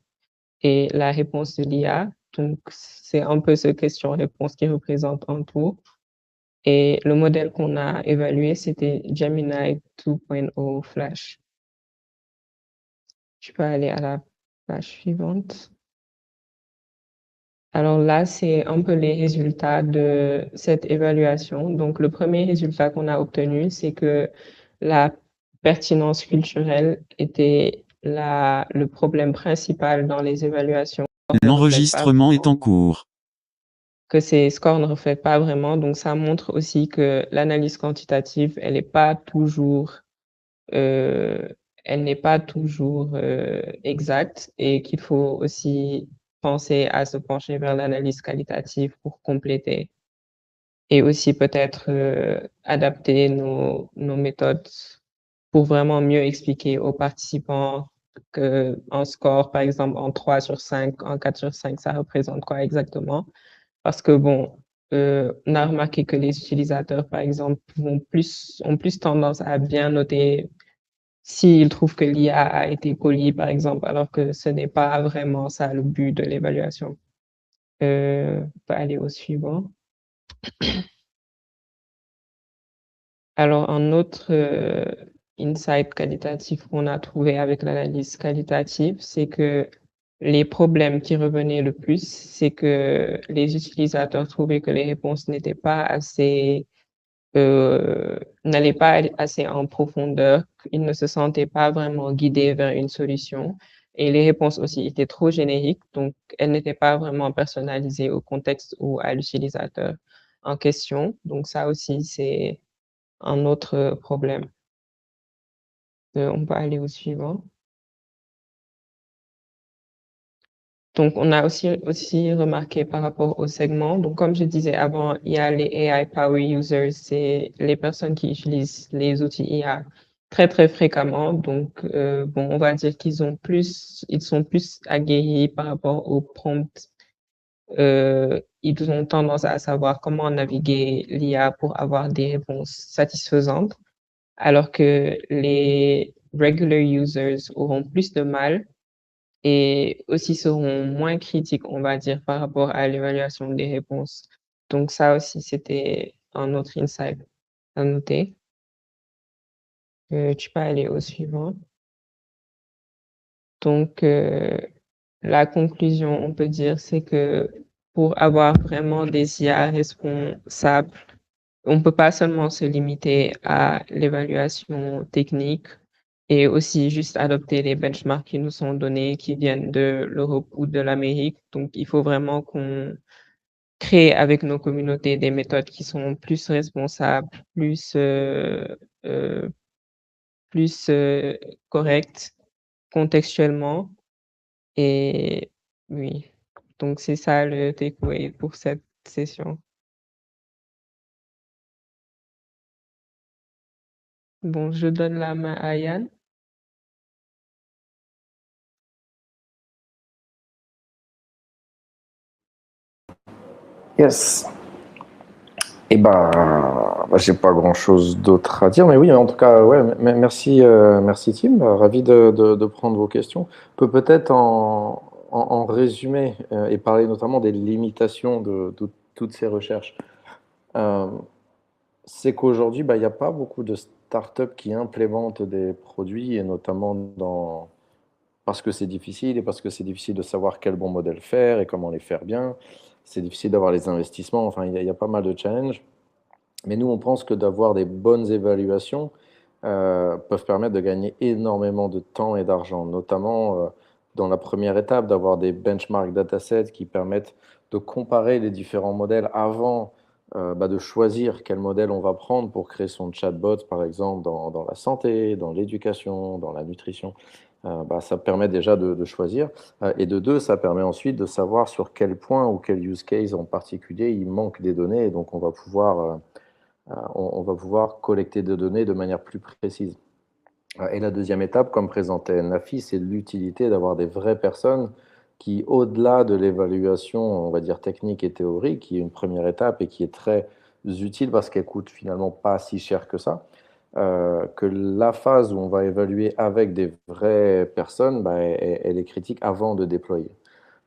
et la réponse de l'IA. Donc, c'est un peu ce question-réponse qui représente un tour. Et le modèle qu'on a évalué, c'était Gemini 2.0 Flash. Tu peux aller à la page suivante. Alors là, c'est un peu les résultats de cette évaluation. Donc, le premier résultat qu'on a obtenu, c'est que la pertinence culturelle était le problème principal dans les évaluations. L'enregistrement est en cours. Que ces scores ne reflètent pas vraiment. Donc, ça montre aussi que l'analyse quantitative, elle n'est pas toujours exacte et qu'il faut aussi penser à se pencher vers l'analyse qualitative pour compléter et aussi peut-être adapter nos méthodes pour vraiment mieux expliquer aux participants qu'un score, par exemple, en 3 sur 5, en 4 sur 5, ça représente quoi exactement. Parce que bon, on a remarqué que les utilisateurs, par exemple, ont plus tendance à bien noter s'ils trouvent que l'IA a été polie, par exemple, alors que ce n'est pas vraiment ça le but de l'évaluation. On peut aller au suivant. Alors, un autre insight qualitatif qu'on a trouvé avec l'analyse qualitative, c'est que les problèmes qui revenaient le plus, c'est que les utilisateurs trouvaient que les réponses n'allaient pas assez en profondeur, ils ne se sentaient pas vraiment guidés vers une solution. Et les réponses aussi étaient trop génériques, donc elles n'étaient pas vraiment personnalisées au contexte ou à l'utilisateur en question. Donc ça aussi, c'est un autre problème. On peut aller au suivant. Donc, on a aussi remarqué par rapport au segment. Donc, comme je disais avant, il y a les AI Power Users, c'est les personnes qui utilisent les outils IA très, très fréquemment. Donc, bon, on va dire ils sont plus aguerris par rapport aux prompts ils ont tendance à savoir comment naviguer l'IA pour avoir des réponses satisfaisantes, alors que les regular users auront plus de mal et aussi seront moins critiques, on va dire, par rapport à l'évaluation des réponses. Donc ça aussi, c'était un autre insight à noter. Tu peux aller au suivant. Donc, la conclusion, on peut dire, c'est que pour avoir vraiment des IA responsables, on peut pas seulement se limiter à l'évaluation technique et aussi juste adopter les benchmarks qui nous sont donnés, qui viennent de l'Europe ou de l'Amérique. Donc, il faut vraiment qu'on crée avec nos communautés des méthodes qui sont plus responsables, plus correctes contextuellement. Et oui, donc c'est ça le takeaway pour cette session. Bon, je donne la main à Yann. Yes. Et j'ai pas grand-chose d'autre à dire, mais oui, en tout cas, ouais, merci, merci Tim, ravi de prendre vos questions. On peut peut-être en résumer et parler notamment des limitations de toutes ces recherches. C'est qu'aujourd'hui, il n'y a pas beaucoup de startups qui implémentent des produits, et notamment parce que c'est difficile et parce que c'est difficile de savoir quel bon modèle faire et comment les faire bien. C'est difficile d'avoir les investissements, enfin, il y a pas mal de challenges. Mais nous, on pense que d'avoir des bonnes évaluations peuvent permettre de gagner énormément de temps et d'argent, notamment dans la première étape, d'avoir des benchmark datasets qui permettent de comparer les différents modèles avant de choisir quel modèle on va prendre pour créer son chatbot, par exemple, dans la santé, dans l'éducation, dans la nutrition. Ça permet déjà de choisir. Et de deux, ça permet ensuite de savoir sur quel point ou quel use case en particulier il manque des données. Et donc, on va pouvoir collecter des données de manière plus précise. Et la deuxième étape, comme présentait Nafi, c'est l'utilité d'avoir des vraies personnes qui, au-delà de l'évaluation, on va dire technique et théorique, qui est une première étape et qui est très utile parce qu'elle coûte finalement pas si cher que ça, que la phase où on va évaluer avec des vraies personnes, elle est critique avant de déployer.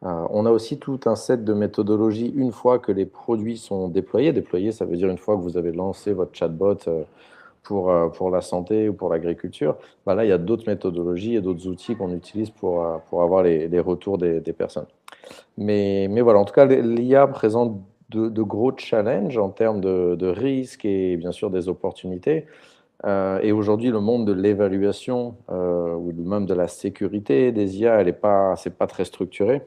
On a aussi tout un set de méthodologies une fois que les produits sont déployés. Déployer, ça veut dire une fois que vous avez lancé votre chatbot pour la santé ou pour l'agriculture. Là, il y a d'autres méthodologies et d'autres outils qu'on utilise pour avoir les retours des personnes. Mais voilà, en tout cas, l'IA présente de gros challenges en termes de risques et bien sûr des opportunités. Et aujourd'hui, le monde de l'évaluation ou même de la sécurité des IA, c'est pas très structuré.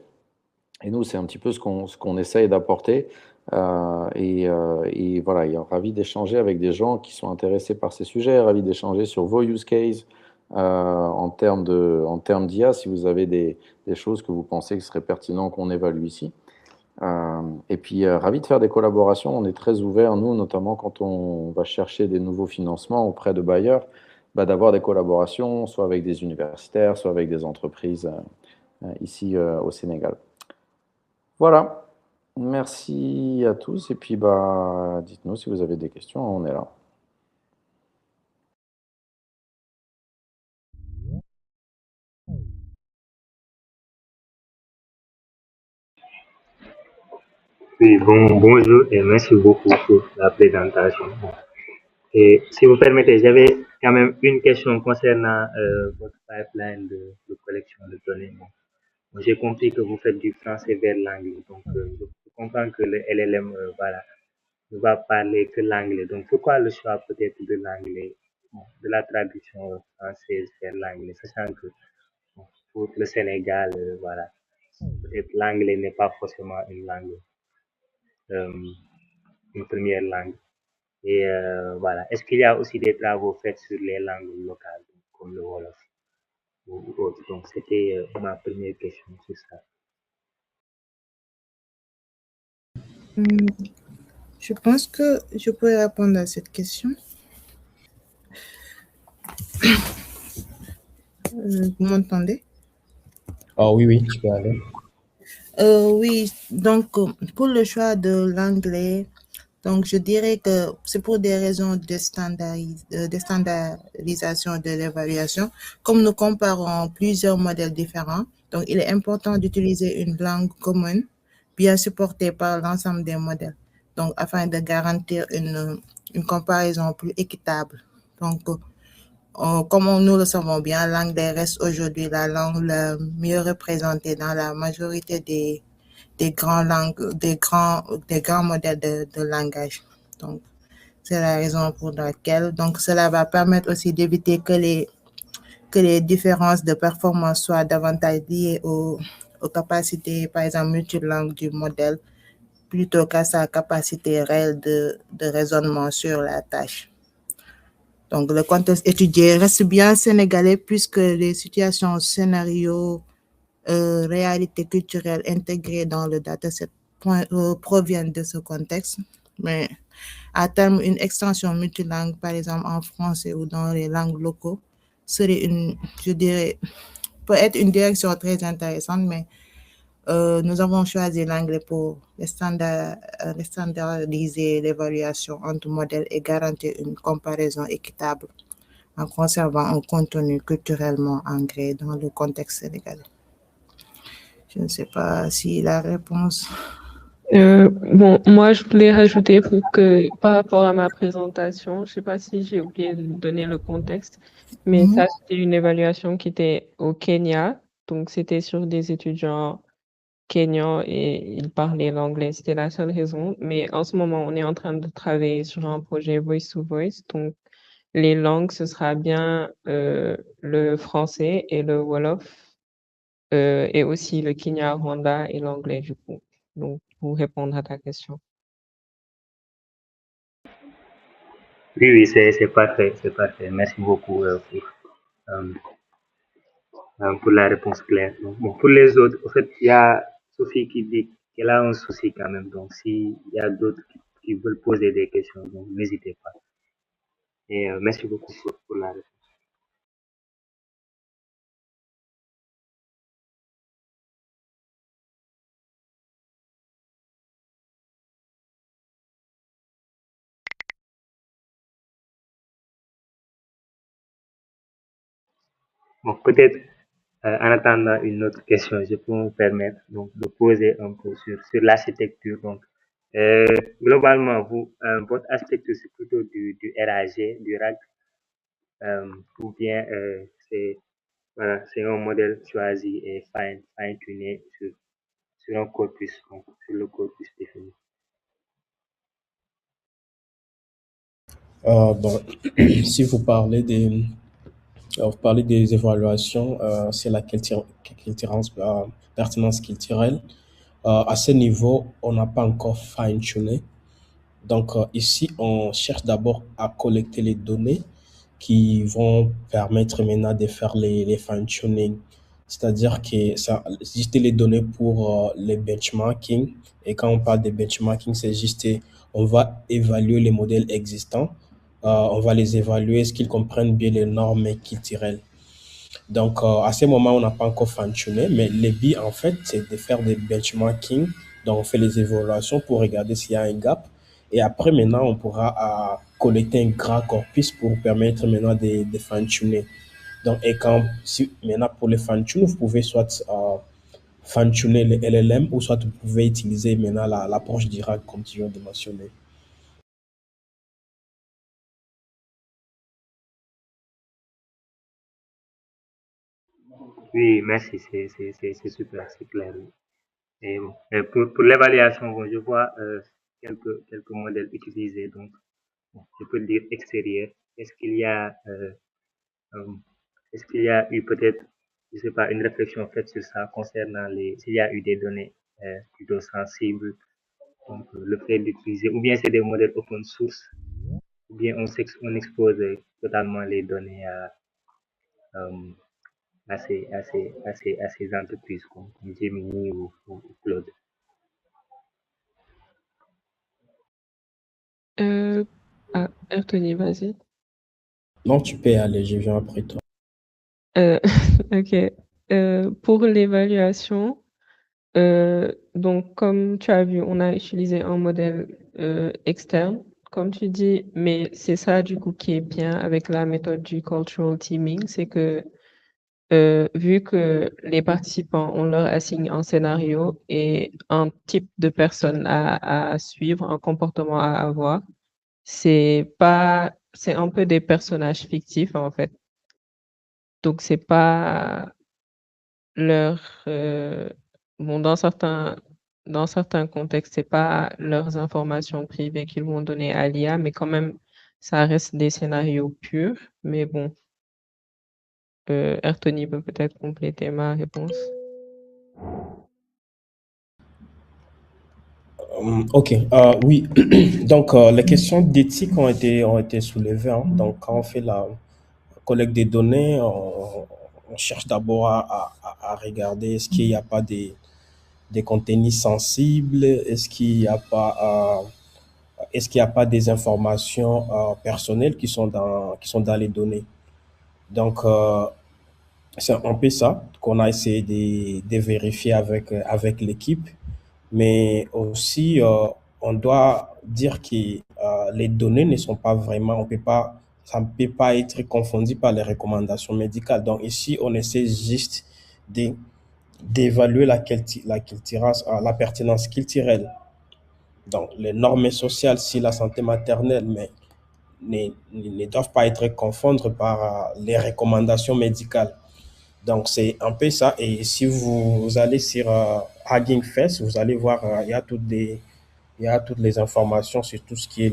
Et nous, c'est un petit peu ce qu'on essaye d'apporter. Et voilà, il est ravi d'échanger avec des gens qui sont intéressés par ces sujets, ravi d'échanger sur vos use cases en termes d'IA, si vous avez des choses que vous pensez que ce serait pertinent qu'on évalue ici. Et puis, ravi de faire des collaborations. On est très ouverts, nous, notamment quand on va chercher des nouveaux financements auprès de bailleurs, d'avoir des collaborations, soit avec des universitaires, soit avec des entreprises ici au Sénégal. Voilà, merci à tous et puis dites-nous si vous avez des questions, on est là. Oui, bonjour et merci beaucoup pour la présentation. Et si vous permettez, j'avais quand même une question concernant votre pipeline de collection de données. Bon, j'ai compris que vous faites du français vers l'anglais, donc je comprends que le LLM ne va parler que l'anglais. Donc pourquoi le choix peut-être de l'anglais, de la traduction française vers l'anglais, sachant que pour le Sénégal, peut-être l'anglais n'est pas forcément une langue, une première langue. Et est-ce qu'il y a aussi des travaux faits sur les langues locales, comme le Wolof ou autre? Donc c'était ma première question sur ça. Je pense que je pourrais répondre à cette question. Vous m'entendez? Oh oui, tu peux aller. Oui, donc pour le choix de l'anglais, donc je dirais que c'est pour des raisons de standardisation de l'évaluation. Comme nous comparons plusieurs modèles différents, donc il est important d'utiliser une langue commune, bien supportée par l'ensemble des modèles, donc afin de garantir une comparaison plus équitable. Donc, comme nous le savons bien, l'anglais reste aujourd'hui la langue la mieux représentée dans la majorité des grands modèles de langage. Donc, c'est la raison pour laquelle, donc, cela va permettre aussi d'éviter que les différences de performance soient davantage liées aux capacités, par exemple, multilangues du modèle, plutôt qu'à sa capacité réelle de raisonnement sur la tâche. Donc, le contexte étudié reste bien sénégalais puisque les situations, scénarios, réalités culturelles intégrées dans le dataset proviennent de ce contexte. Mais à terme, une extension multilingue, par exemple en français ou dans les langues locaux, serait je dirais, peut être une direction très intéressante, mais nous avons choisi l'anglais pour standardiser l'évaluation entre modèles et garantir une comparaison équitable en conservant un contenu culturellement ancré dans le contexte sénégalais. Je ne sais pas si la réponse... Bon, moi, je voulais rajouter par rapport à ma présentation, je ne sais pas si j'ai oublié de donner le contexte, mais ça, c'était une évaluation qui était au Kenya. Donc, c'était sur des étudiants kenyans et ils parlaient l'anglais. C'était la seule raison. Mais en ce moment, on est en train de travailler sur un projet Voice to Voice. Donc, les langues, ce sera bien le français et le Wolof, et aussi le Kinyarwanda et l'anglais, du coup. Donc, pour répondre à ta question. Oui, c'est parfait, c'est parfait. Merci beaucoup pour la réponse claire. Donc, bon, pour les autres, en fait, il y a Sophie qui dit qu'elle a un souci quand même. Donc, s'il y a d'autres qui veulent poser des questions, donc n'hésitez pas. Et merci beaucoup pour la réponse. Bon, peut-être en attendant une autre question, je peux me permettre donc de poser un peu sur l'architecture. Donc, globalement, votre architecture, c'est plutôt du RAG, du RAG, ou bien c'est un modèle choisi et fine-tuné sur un corpus, donc sur le corpus défini. Bon, si vous parlez des évaluations, c'est la pertinence culturelle. À ce niveau, on n'a pas encore fine-tuné. Donc ici, on cherche d'abord à collecter les données qui vont permettre maintenant de faire les fine-tuning. C'est-à-dire que ça, juste les données pour les benchmarking. Et quand on parle de benchmarking, c'est juste, on va évaluer les modèles existants. On va les évaluer, est-ce qu'ils comprennent bien les normes culturelles. Donc, à ce moment, on n'a pas encore fine-tuné, mais le but, en fait, c'est de faire des benchmarking. Donc, on fait les évaluations pour regarder s'il y a un gap. Et après, maintenant, on pourra collecter un grand corpus pour permettre maintenant de fine-tuner. Donc, maintenant, pour les fine-tune, vous pouvez soit fine-tuner les LLM ou soit vous pouvez utiliser maintenant l'approche d'Irak, comme tu viens de mentionner. Oui, merci, c'est super, c'est clair. Et, bon, et pour l'évaluation, bon, je vois quelques modèles utilisés, donc bon, je peux dire extérieur. Est-ce qu'il y a est-ce qu'il y a eu peut-être, je sais pas, une réflexion faite sur ça concernant s'il y a eu des données plutôt sensibles, donc le fait d'utiliser, ou bien c'est des modèles open source, ou bien on expose totalement les données euh, à ces entreprises comme Gemini ou Claude. Anthony, vas-y. Non, tu peux aller, je viens après toi. Ok. Pour l'évaluation, Donc, comme tu as vu, on a utilisé un modèle externe, comme tu dis, mais c'est ça du coup qui est bien avec la méthode du cultural teaming, c'est que vu que les participants, on leur assigne un scénario et un type de personne à suivre, un comportement à avoir, c'est un peu des personnages fictifs en fait. Donc, c'est pas leur, bon, dans certains contextes, c'est pas leurs informations privées qu'ils vont donner à l'IA, mais quand même, ça reste des scénarios purs. Mais bon, Anthony peut peut-être compléter ma réponse. Ok, oui. Donc, les questions d'éthique ont été soulevées, hein. Donc, quand on fait la collecte des données, on cherche d'abord à regarder est-ce qu'il n'y a pas des contenus sensibles, est-ce qu'il n'y a pas des informations personnelles qui sont dans les données. Donc, c'est un peu ça qu'on a essayé de vérifier avec l'équipe. Mais aussi, on doit dire que les données ne sont pas vraiment, ça ne peut pas être confondu par les recommandations médicales. Donc ici, on essaie juste de- d'évaluer la pertinence culturelle. Donc les normes sociales si la santé maternelle, mais ne doivent pas être confondre par les recommandations médicales. Donc, c'est un peu ça. Et si vous allez sur Hugging Face, vous allez voir, il y a toutes les informations sur tout ce qui est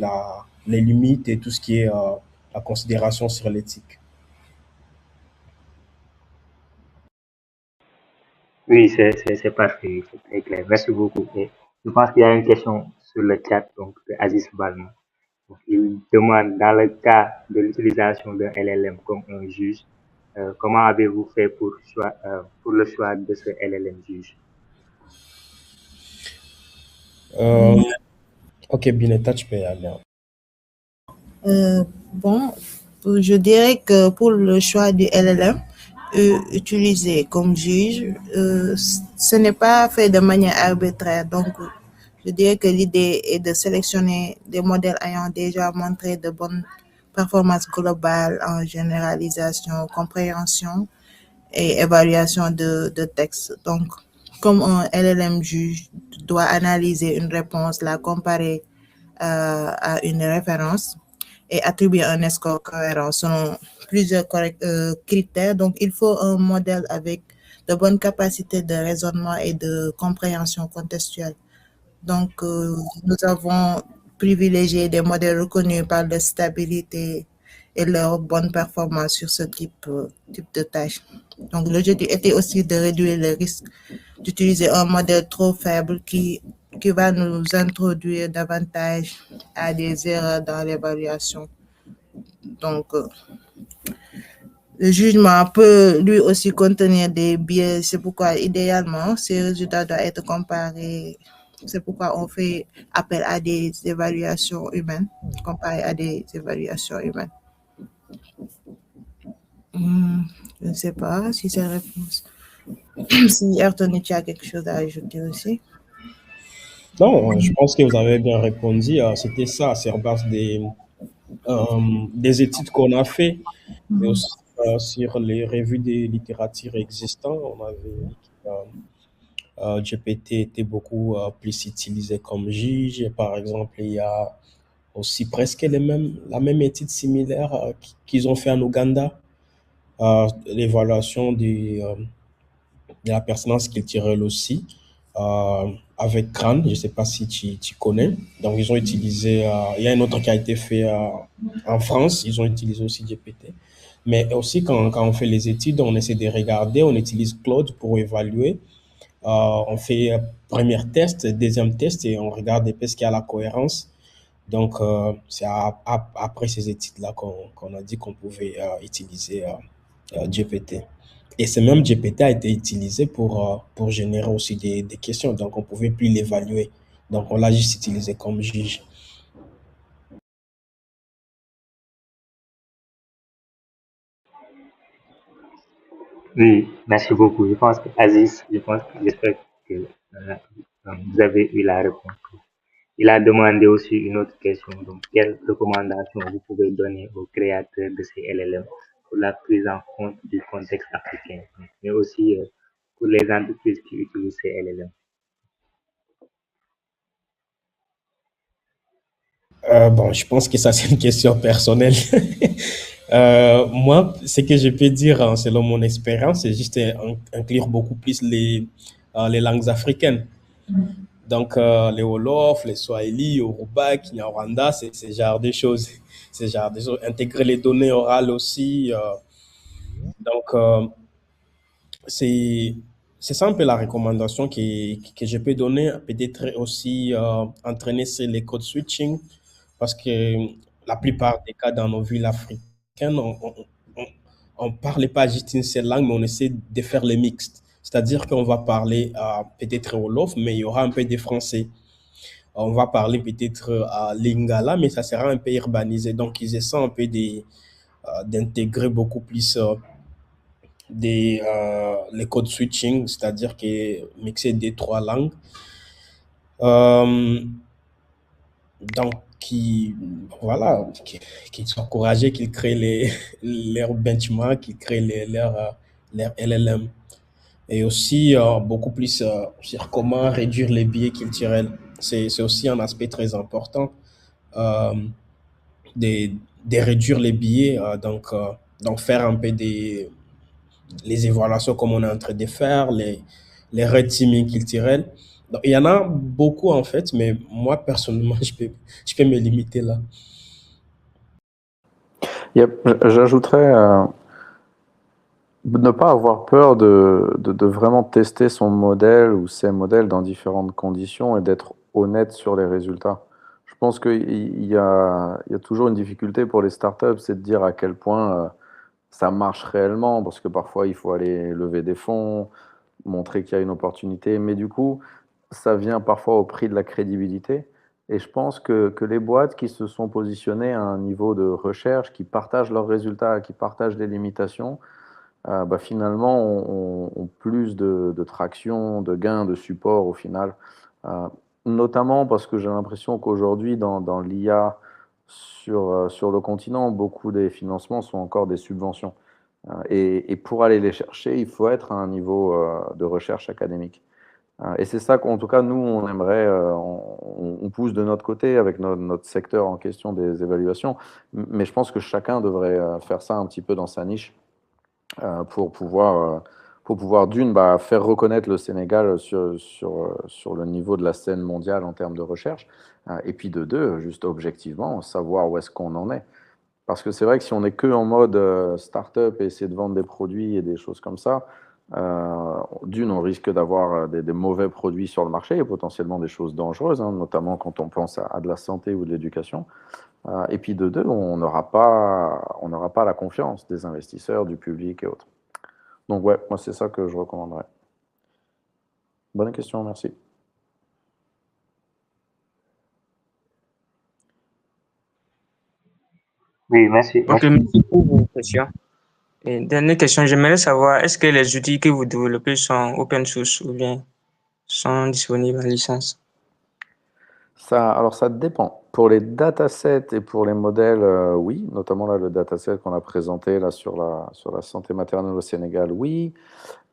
les limites et tout ce qui est la considération sur l'éthique. Oui, c'est parfait, c'est très clair. Merci beaucoup. Et je pense qu'il y a une question sur le chat donc, de Aziz Balma. Donc, il demande, dans le cas de l'utilisation d'un LLM comme un juge, comment avez-vous fait pour le choix de ce LLM juge? Euh, ok, Bineta, tu peux y aller. Bon, je dirais que pour le choix du LLM utilisé comme juge, ce n'est pas fait de manière arbitraire. Donc, je dirais que l'idée est de sélectionner des modèles ayant déjà montré de bonnes performances globales en généralisation, compréhension et évaluation de texte. Donc, comme un LLM juge doit analyser une réponse, la comparer à une référence et attribuer un score cohérent selon plusieurs critères. Donc, il faut un modèle avec de bonnes capacités de raisonnement et de compréhension contextuelle. Donc, nous avons privilégié des modèles reconnus par leur stabilité et leur bonne performance sur ce type de tâche. Donc, l'objectif était aussi de réduire le risque d'utiliser un modèle trop faible qui va nous introduire davantage à des erreurs dans l'évaluation. Donc, le jugement peut lui aussi contenir des biais. C'est pourquoi, idéalement, ces résultats doivent être comparés. C'est pourquoi on fait appel à des évaluations humaines, comparé à des évaluations humaines. Je ne sais pas si c'est la réponse. Si Ayrton, tu as quelque chose à ajouter aussi. Non, je pense que vous avez bien répondu. C'était ça, c'est en base des études qu'on a fait, mais aussi sur les revues de littérature existantes. On avait vu que GPT était beaucoup plus utilisé comme juge. Par exemple, il y a aussi presque la même étude similaire qu'ils ont fait en Ouganda, l'évaluation de la pertinence culturelle aussi, avec CRAN, je ne sais pas si tu connais. Donc, ils ont utilisé, il y a un autre qui a été fait en France, ils ont utilisé aussi GPT. Mais aussi, quand on fait les études, on essaie de regarder, on utilise Claude pour évaluer. On fait premier test, deuxième test et on regarde est-ce qu'il y a la cohérence. Donc, c'est après ces études-là qu'on a dit qu'on pouvait utiliser GPT. Et ce même GPT a été utilisé pour générer aussi des questions. Donc, on ne pouvait plus l'évaluer. Donc, on l'a juste utilisé comme juge. Oui, merci beaucoup. Je pense que Aziz, j'espère que Vous avez eu la réponse. Il a demandé aussi une autre question. Donc, quelles recommandations vous pouvez donner aux créateurs de ces LLM pour la prise en compte du contexte africain, mais aussi pour les entreprises qui utilisent ces LLM? Bon, je pense que ça, c'est une question personnelle. Moi, ce que je peux dire, hein, selon mon expérience, c'est juste inclure beaucoup plus les langues africaines. Donc, les Wolof, les Swahili, Yoruba, Kinyarwanda, c'est ce genre de choses. C'est genre de choses. Intégrer les données orales aussi. Donc, c'est c'est ça un peu la recommandation que je peux donner. Peut-être aussi entraîner sur les code switching parce que la plupart des cas dans nos villes africaines, on, on parle pas juste une seule langue, mais on essaie de faire le mixte. C'est-à-dire qu'on va parler peut-être Wolof, mais il y aura un peu de français. On va parler peut-être à Lingala, mais ça sera un peu urbanisé. Donc, ils essaient un peu d'intégrer beaucoup plus les codes switching, c'est-à-dire que mixer des trois langues. Euh, donc, voilà, qu'ils soient encouragés, qu'ils créent leurs benchmarks, qu'ils créent leurs LLM. Et aussi, beaucoup plus sur comment réduire les biais culturels. C'est aussi un aspect très important euh, de, de réduire les biais, donc faire un peu les évaluations comme on est en train de faire, les red teaming culturels. Donc, il y en a beaucoup en fait, mais moi personnellement, je peux me limiter là. J'ajouterais ne pas avoir peur de vraiment tester son modèle ou ses modèles dans différentes conditions et d'être honnête sur les résultats. Je pense qu'il y a toujours une difficulté pour les startups, c'est de dire à quel point ça marche réellement, parce que parfois il faut aller lever des fonds, montrer qu'il y a une opportunité, mais du coup, ça vient parfois au prix de la crédibilité. Et je pense que les boîtes qui se sont positionnées à un niveau de recherche, qui partagent leurs résultats, qui partagent les limitations, bah, finalement ont plus de traction, de gains, de support au final. Euh, Notamment parce que j'ai l'impression qu'aujourd'hui, dans l'IA sur le continent, beaucoup des financements sont encore des subventions. Et pour aller les chercher, il faut être à un niveau de recherche académique. Et c'est ça qu'en tout cas, nous, on aimerait, on pousse de notre côté avec notre secteur en question des évaluations, mais je pense que chacun devrait faire ça un petit peu dans sa niche pour pouvoir d'une, bah, faire reconnaître le Sénégal sur le niveau de la scène mondiale en termes de recherche, et puis de deux, juste objectivement, savoir où est-ce qu'on en est. Parce que c'est vrai que si on n'est que en mode start-up et essayer de vendre des produits et des choses comme ça, d'une, on risque d'avoir des mauvais produits sur le marché et potentiellement des choses dangereuses, hein, notamment quand on pense à de la santé ou de l'éducation. Et puis de deux, on n'aura pas la confiance des investisseurs, du public et autres. Donc ouais, moi c'est ça que je recommanderais. Bonne question, merci. Oui, merci. Ok, merci pour vos questions. Et dernière question, j'aimerais savoir, est-ce que les outils que vous développez sont open source ou bien sont disponibles en licence? Alors ça dépend. Pour les datasets et pour les modèles, oui, notamment là le dataset qu'on a présenté là sur la santé maternelle au Sénégal, oui.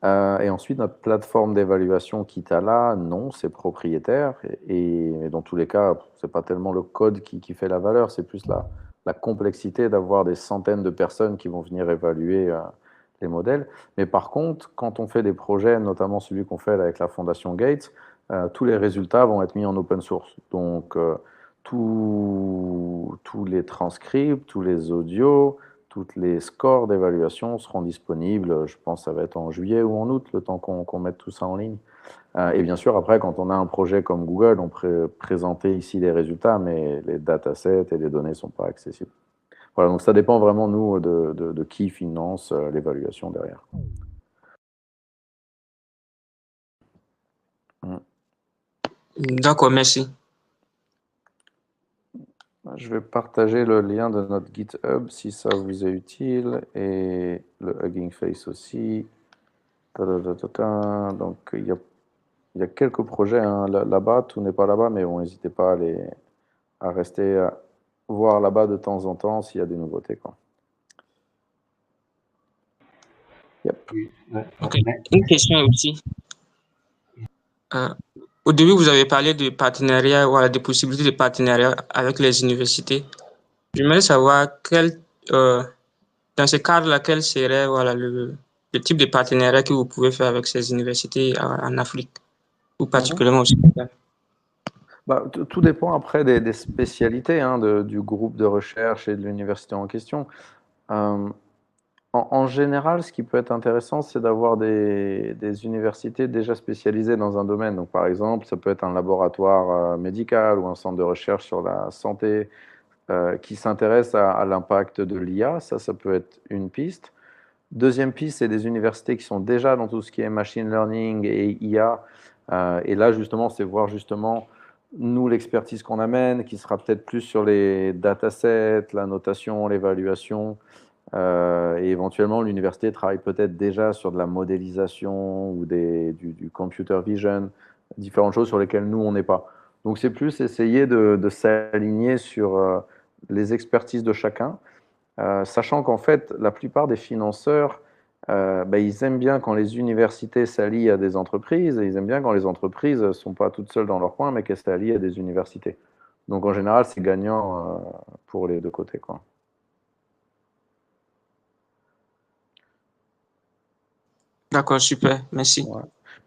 Et ensuite notre plateforme d'évaluation Kitala, non, c'est propriétaire et dans tous les cas, c'est pas tellement le code qui fait la valeur, c'est plus la complexité d'avoir des centaines de personnes qui vont venir évaluer les modèles. Mais par contre, quand on fait des projets, notamment celui qu'on fait avec la Fondation Gates, tous les résultats vont être mis en open source. Donc, tous les transcripts, tous les audios, tous les scores d'évaluation seront disponibles. Je pense que ça va être en juillet ou en août, le temps qu'on mette tout ça en ligne. Et bien sûr, après, quand on a un projet comme Google, on peut présenter ici les résultats, mais les datasets et les données ne sont pas accessibles. Voilà, donc ça dépend vraiment, nous, de qui finance l'évaluation derrière. D'accord, merci. Je vais partager le lien de notre GitHub si ça vous est utile et le Hugging Face aussi. Donc, il y a il y a quelques projets hein, là-bas, tout n'est pas là-bas, mais bon, n'hésitez pas à rester voir là-bas de temps en temps s'il y a des nouveautés, quoi. Yep. Oui, ouais, Ok. ouais. Une question aussi. Au début, vous avez parlé de partenariat, voilà, des possibilités de partenariat avec les universités. J'aimerais savoir dans ce cadre-là, quel serait voilà, le type de partenariat que vous pouvez faire avec ces universités en Afrique, ou particulièrement au Sénégal. Bah, tout dépend après des spécialités hein, du groupe de recherche et de l'université en question. En général, ce qui peut être intéressant, c'est d'avoir des universités déjà spécialisées dans un domaine. Donc, par exemple, ça peut être un laboratoire médical ou un centre de recherche sur la santé qui s'intéresse à l'impact de l'IA. Ça peut être une piste. Deuxième piste, c'est des universités qui sont déjà dans tout ce qui est machine learning et IA. Et là, justement, c'est voir justement nous l'expertise qu'on amène, qui sera peut-être plus sur les datasets, la notation, l'évaluation. Et éventuellement, l'université travaille peut-être déjà sur de la modélisation ou du computer vision, différentes choses sur lesquelles nous, on n'est pas. Donc, c'est plus essayer de s'aligner sur les expertises de chacun, sachant qu'en fait, la plupart des financeurs, ils aiment bien quand les universités s'allient à des entreprises, et ils aiment bien quand les entreprises ne sont pas toutes seules dans leur coin, mais qu'elles s'allient à des universités. Donc, en général, c'est gagnant pour les deux côtés, quoi. D'accord, super, merci.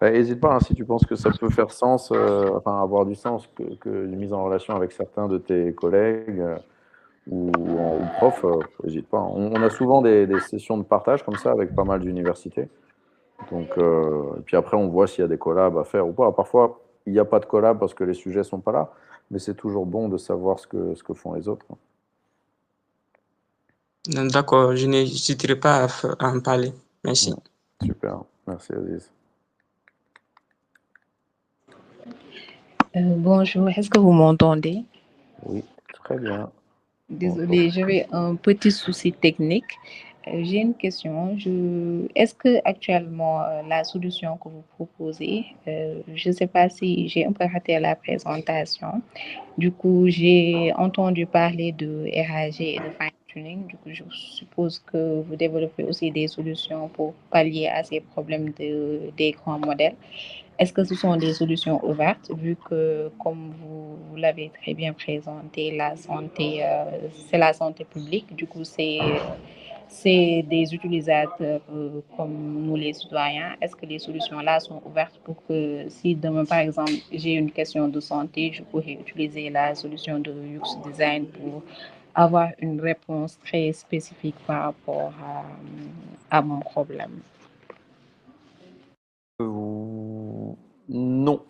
Ouais. N'hésite pas, hein, si tu penses que ça peut faire sens, enfin avoir du sens, que une mise en relation avec certains de tes collègues ou profs, n'hésite pas. On a souvent des sessions de partage comme ça avec pas mal d'universités. Donc, et puis après, on voit s'il y a des collabs à faire ou pas. Parfois, il n'y a pas de collab parce que les sujets ne sont pas là, mais c'est toujours bon de savoir ce que font les autres. D'accord, je n'hésiterai pas à en parler. Merci. Ouais. Super, merci Aziz. Bonjour, est-ce que vous m'entendez? Oui, très bien. Désolée, j'avais un petit souci technique. J'ai une question. Est-ce que actuellement la solution que vous proposez, je ne sais pas si j'ai un peu raté la présentation. Du coup, j'ai entendu parler de RAG et de fine-tuning. Du coup, je suppose que vous développez aussi des solutions pour pallier à ces problèmes des grands modèles. Est-ce que ce sont des solutions ouvertes, vu que, comme vous l'avez très bien présenté, la santé, c'est la santé publique, du coup, c'est des utilisateurs comme nous les citoyens. Est-ce que les solutions-là sont ouvertes pour que si demain, par exemple, j'ai une question de santé, je pourrais utiliser la solution de UX Design pour avoir une réponse très spécifique par rapport à mon problème? Non,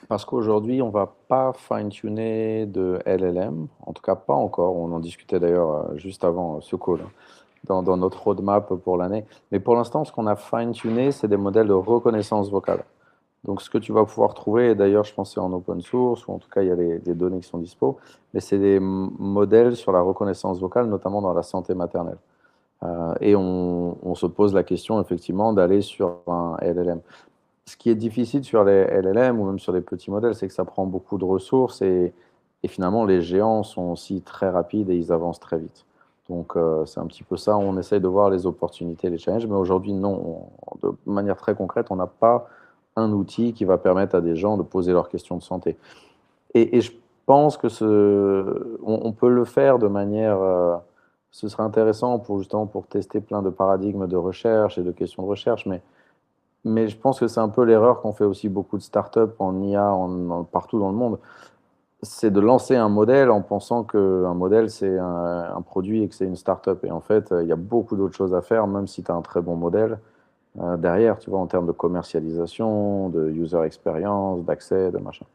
parce qu'aujourd'hui, on ne va pas fine-tuner de LLM, en tout cas pas encore. On en discutait d'ailleurs juste avant ce call, hein, dans notre roadmap pour l'année. Mais pour l'instant, ce qu'on a fine-tuné, c'est des modèles de reconnaissance vocale. Donc, ce que tu vas pouvoir trouver, et d'ailleurs, je pense que c'est en open source, ou en tout cas, il y a des données qui sont dispo, mais c'est des modèles sur la reconnaissance vocale, notamment dans la santé maternelle. Et on se pose la question, effectivement, d'aller sur un LLM. Ce qui est difficile sur les LLM ou même sur les petits modèles, c'est que ça prend beaucoup de ressources et finalement, les géants sont aussi très rapides et ils avancent très vite. Donc, c'est un petit peu ça. On essaye de voir les opportunités, les challenges, mais aujourd'hui, non. De manière très concrète, on n'a pas un outil qui va permettre à des gens de poser leurs questions de santé. Et je pense que on peut le faire de manière. Ce serait intéressant justement pour tester plein de paradigmes de recherche et de questions de recherche, mais je pense que c'est un peu l'erreur qu'ont fait aussi beaucoup de startups en IA partout dans le monde. C'est de lancer un modèle en pensant qu'un modèle, c'est un produit et que c'est une startup. Et en fait, il y a beaucoup d'autres choses à faire, même si tu as un très bon modèle derrière, tu vois, en termes de commercialisation, de user experience, d'accès, de machin.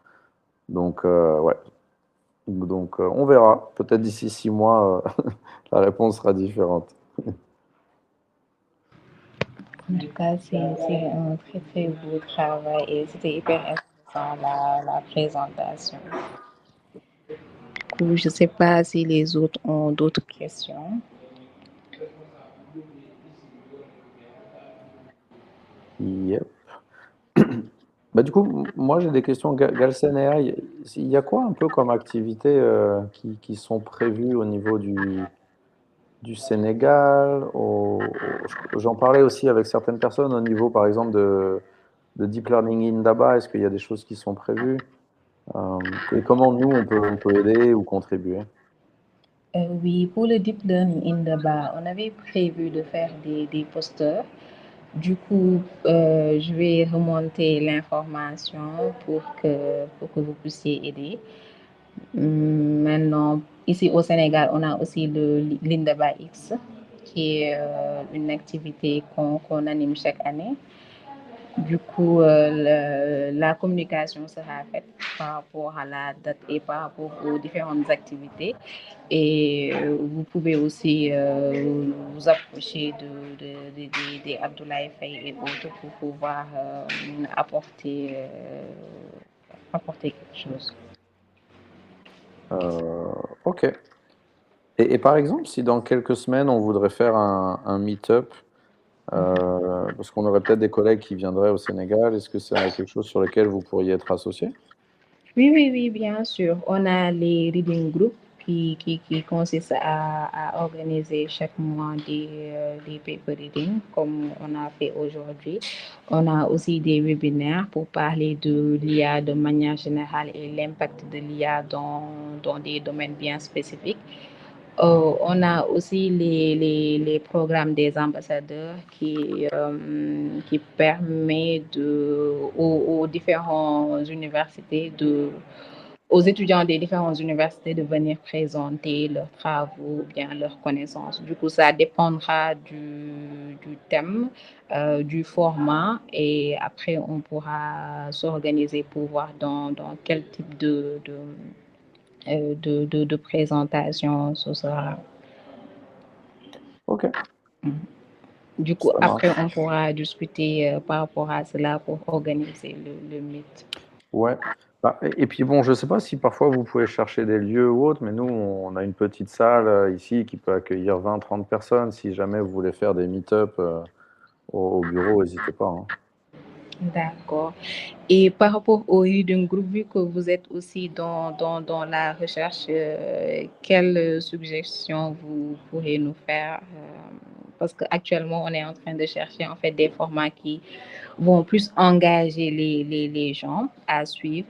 Donc, ouais. Donc, on verra. Peut-être d'ici 6 mois, la réponse sera différente. En tout cas, c'est un très très beau travail et c'était hyper intéressant la présentation. Du coup, je ne sais pas si les autres ont d'autres questions. Yep. Bah, du coup, moi j'ai des questions. Galsen AI, il y a quoi un peu comme activités qui sont prévues au niveau du Sénégal? J'en parlais aussi avec certaines personnes au niveau, par exemple, de Deep Learning Indaba. Est-ce qu'il y a des choses qui sont prévues? Et comment nous, on peut aider ou contribuer? Oui, pour le deep learning in the bar, on avait prévu de faire des posters. Du coup, je vais remonter l'information pour que vous puissiez aider. Maintenant, ici au Sénégal, on a aussi le l'Indaba X, qui est une activité qu'on anime chaque année. Du coup, la communication sera faite par rapport à la date et par rapport aux différentes activités. Et vous pouvez aussi vous approcher des Abdoulaye Faye et autres pour pouvoir apporter, apporter quelque chose. Ok. Et par exemple, si dans quelques semaines, on voudrait faire un meet-up, parce qu'on aurait peut-être des collègues qui viendraient au Sénégal, est-ce que c'est quelque chose sur lequel vous pourriez être associé? Oui, bien sûr. On a les reading groups qui consistent à organiser chaque mois des paper reading, comme on a fait aujourd'hui. On a aussi des webinaires pour parler de l'IA de manière générale et l'impact de l'IA dans des domaines bien spécifiques. On a aussi les programmes des ambassadeurs qui permet aux différentes universités aux étudiants des différentes universités de venir présenter leurs travaux ou bien leurs connaissances. Du coup, ça dépendra du thème, du format et après, on pourra s'organiser pour voir dans quel type de présentation ce sera. Ok, Du coup, ça après, marche. on pourra discuter par rapport à cela pour organiser le meet. Ouais. Bah, et puis bon, je ne sais pas si parfois vous pouvez chercher des lieux ou autres, mais nous, on a une petite salle ici qui peut accueillir 20-30 personnes. Si jamais vous voulez faire des meet-up au bureau, n'hésitez pas, hein. D'accord. Et par rapport au reading group, vu que vous êtes aussi dans la recherche, quelles suggestions vous pourrez nous faire? Parce qu'actuellement, on est en train de chercher en fait des formats qui vont plus engager les gens à suivre.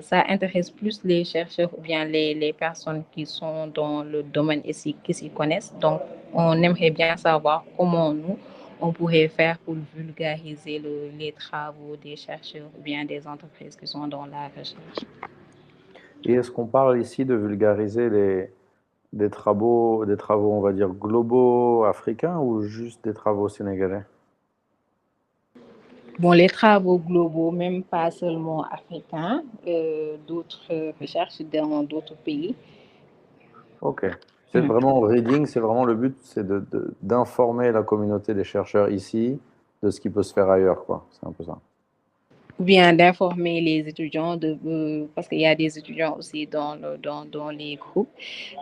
Ça intéresse plus les chercheurs ou bien les personnes qui sont dans le domaine ici, qui s'y connaissent. Donc, on aimerait bien savoir comment nous, on pourrait faire pour vulgariser les travaux des chercheurs ou bien des entreprises qui sont dans la recherche. Et est-ce qu'on parle ici de vulgariser des travaux, on va dire, globaux africains ou juste des travaux sénégalais? Bon, les travaux globaux, même pas seulement africains, d'autres recherches dans d'autres pays. Ok. C'est vraiment reading, c'est vraiment le but, c'est d'informer la communauté des chercheurs ici de ce qui peut se faire ailleurs, quoi. C'est un peu ça. Ou bien d'informer les étudiants, parce qu'il y a des étudiants aussi dans les groupes,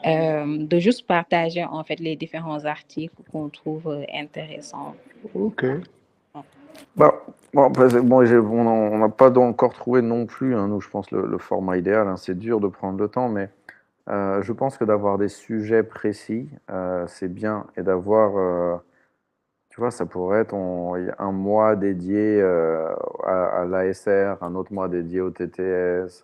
de juste partager en fait les différents articles qu'on trouve intéressants. Ok. Bah, bon, on n'a pas encore trouvé non plus, hein, nous, je pense, le format idéal, hein. C'est dur de prendre le temps, mais je pense que d'avoir des sujets précis, c'est bien. Et d'avoir, tu vois, ça pourrait être un mois dédié à l'ASR, un autre mois dédié au TTS,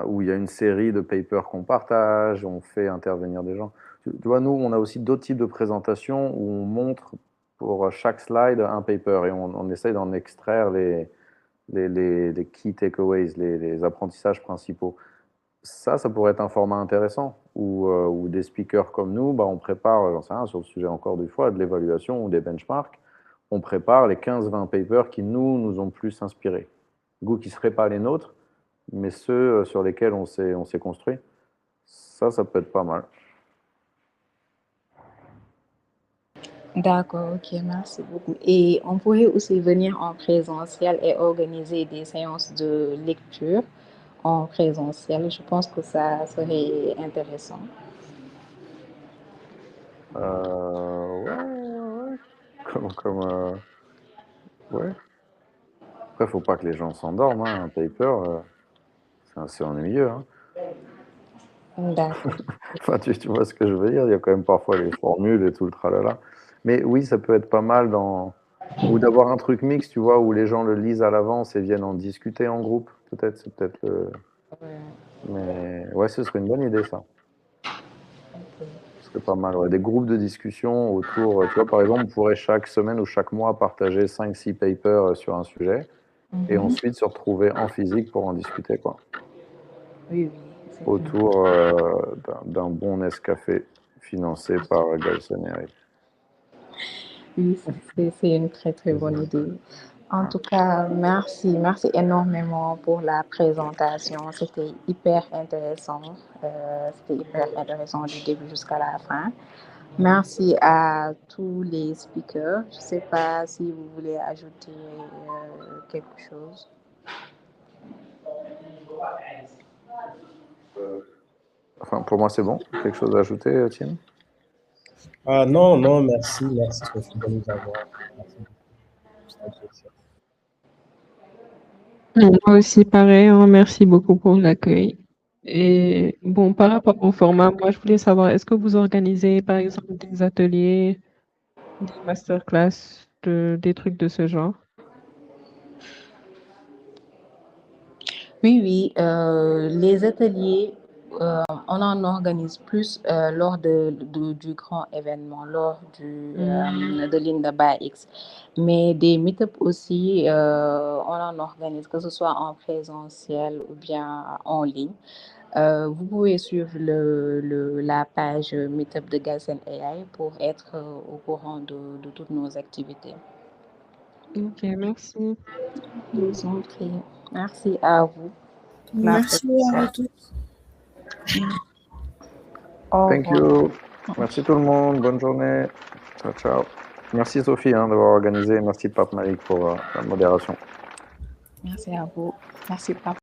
où il y a une série de papers qu'on partage, on fait intervenir des gens. Tu vois, nous, on a aussi d'autres types de présentations où on montre pour chaque slide un paper et on essaye d'en extraire les key takeaways, les apprentissages principaux. Ça pourrait être un format intéressant où des speakers comme nous, bah, on prépare, j'en sais rien, sur le sujet encore une fois, de l'évaluation ou des benchmarks, on prépare les 15-20 papers qui nous ont plus inspirés. Du coup, qui ne seraient pas les nôtres, mais ceux sur lesquels on s'est construit. Ça peut être pas mal. D'accord, ok, merci beaucoup. Et on pourrait aussi venir en présentiel et organiser des séances de lecture en présentiel. Je pense que ça serait intéressant. Ouais. Ouais. Après, faut pas que les gens s'endorment. Hein. Un paper, c'est assez ennuyeux. Hein. D'accord. Enfin, tu vois ce que je veux dire? Il y a quand même parfois les formules et tout le tralala. Mais oui, ça peut être pas mal ou d'avoir un truc mixte, tu vois, où les gens le lisent à l'avance et viennent en discuter en groupe. Peut-être, c'est peut-être le. Ouais. Mais ouais, ce serait une bonne idée, ça. Ce serait pas mal. Ouais. Des groupes de discussion autour. Tu vois, par exemple, on pourrait chaque semaine ou chaque mois partager 5-6 papers sur un sujet et ensuite se retrouver en physique pour en discuter, quoi. Oui, Autour d'un bon Nescafé financé par Galsen. Oui, c'est une très très bonne idée. En tout cas, merci énormément pour la présentation. C'était hyper intéressant. Du début jusqu'à la fin. Merci à tous les speakers. Je ne sais pas si vous voulez ajouter quelque chose. Enfin, pour moi, c'est bon. Quelque chose à ajouter, Tim? Non, merci Sophie de nous avoir. Moi aussi, pareil, hein, merci beaucoup pour l'accueil. Et bon, par rapport au format, moi, je voulais savoir, est-ce que vous organisez, par exemple, des ateliers, des masterclass, des trucs de ce genre? Oui, les ateliers, on en organise plus lors du grand événement, lors de Linda by X. Mais des meet-up aussi, on en organise, que ce soit en présentiel ou bien en ligne. Vous pouvez suivre la page Meetup de Galsen AI pour être au courant de toutes nos activités. Ok, merci. Je vous en prie. Merci à vous. Merci à tous. Thank you. Merci tout le monde. Bonne journée. Ciao, ciao. Merci Sophie d'avoir organisé. Merci Pape Malik pour la modération. Merci à vous. Merci Pape.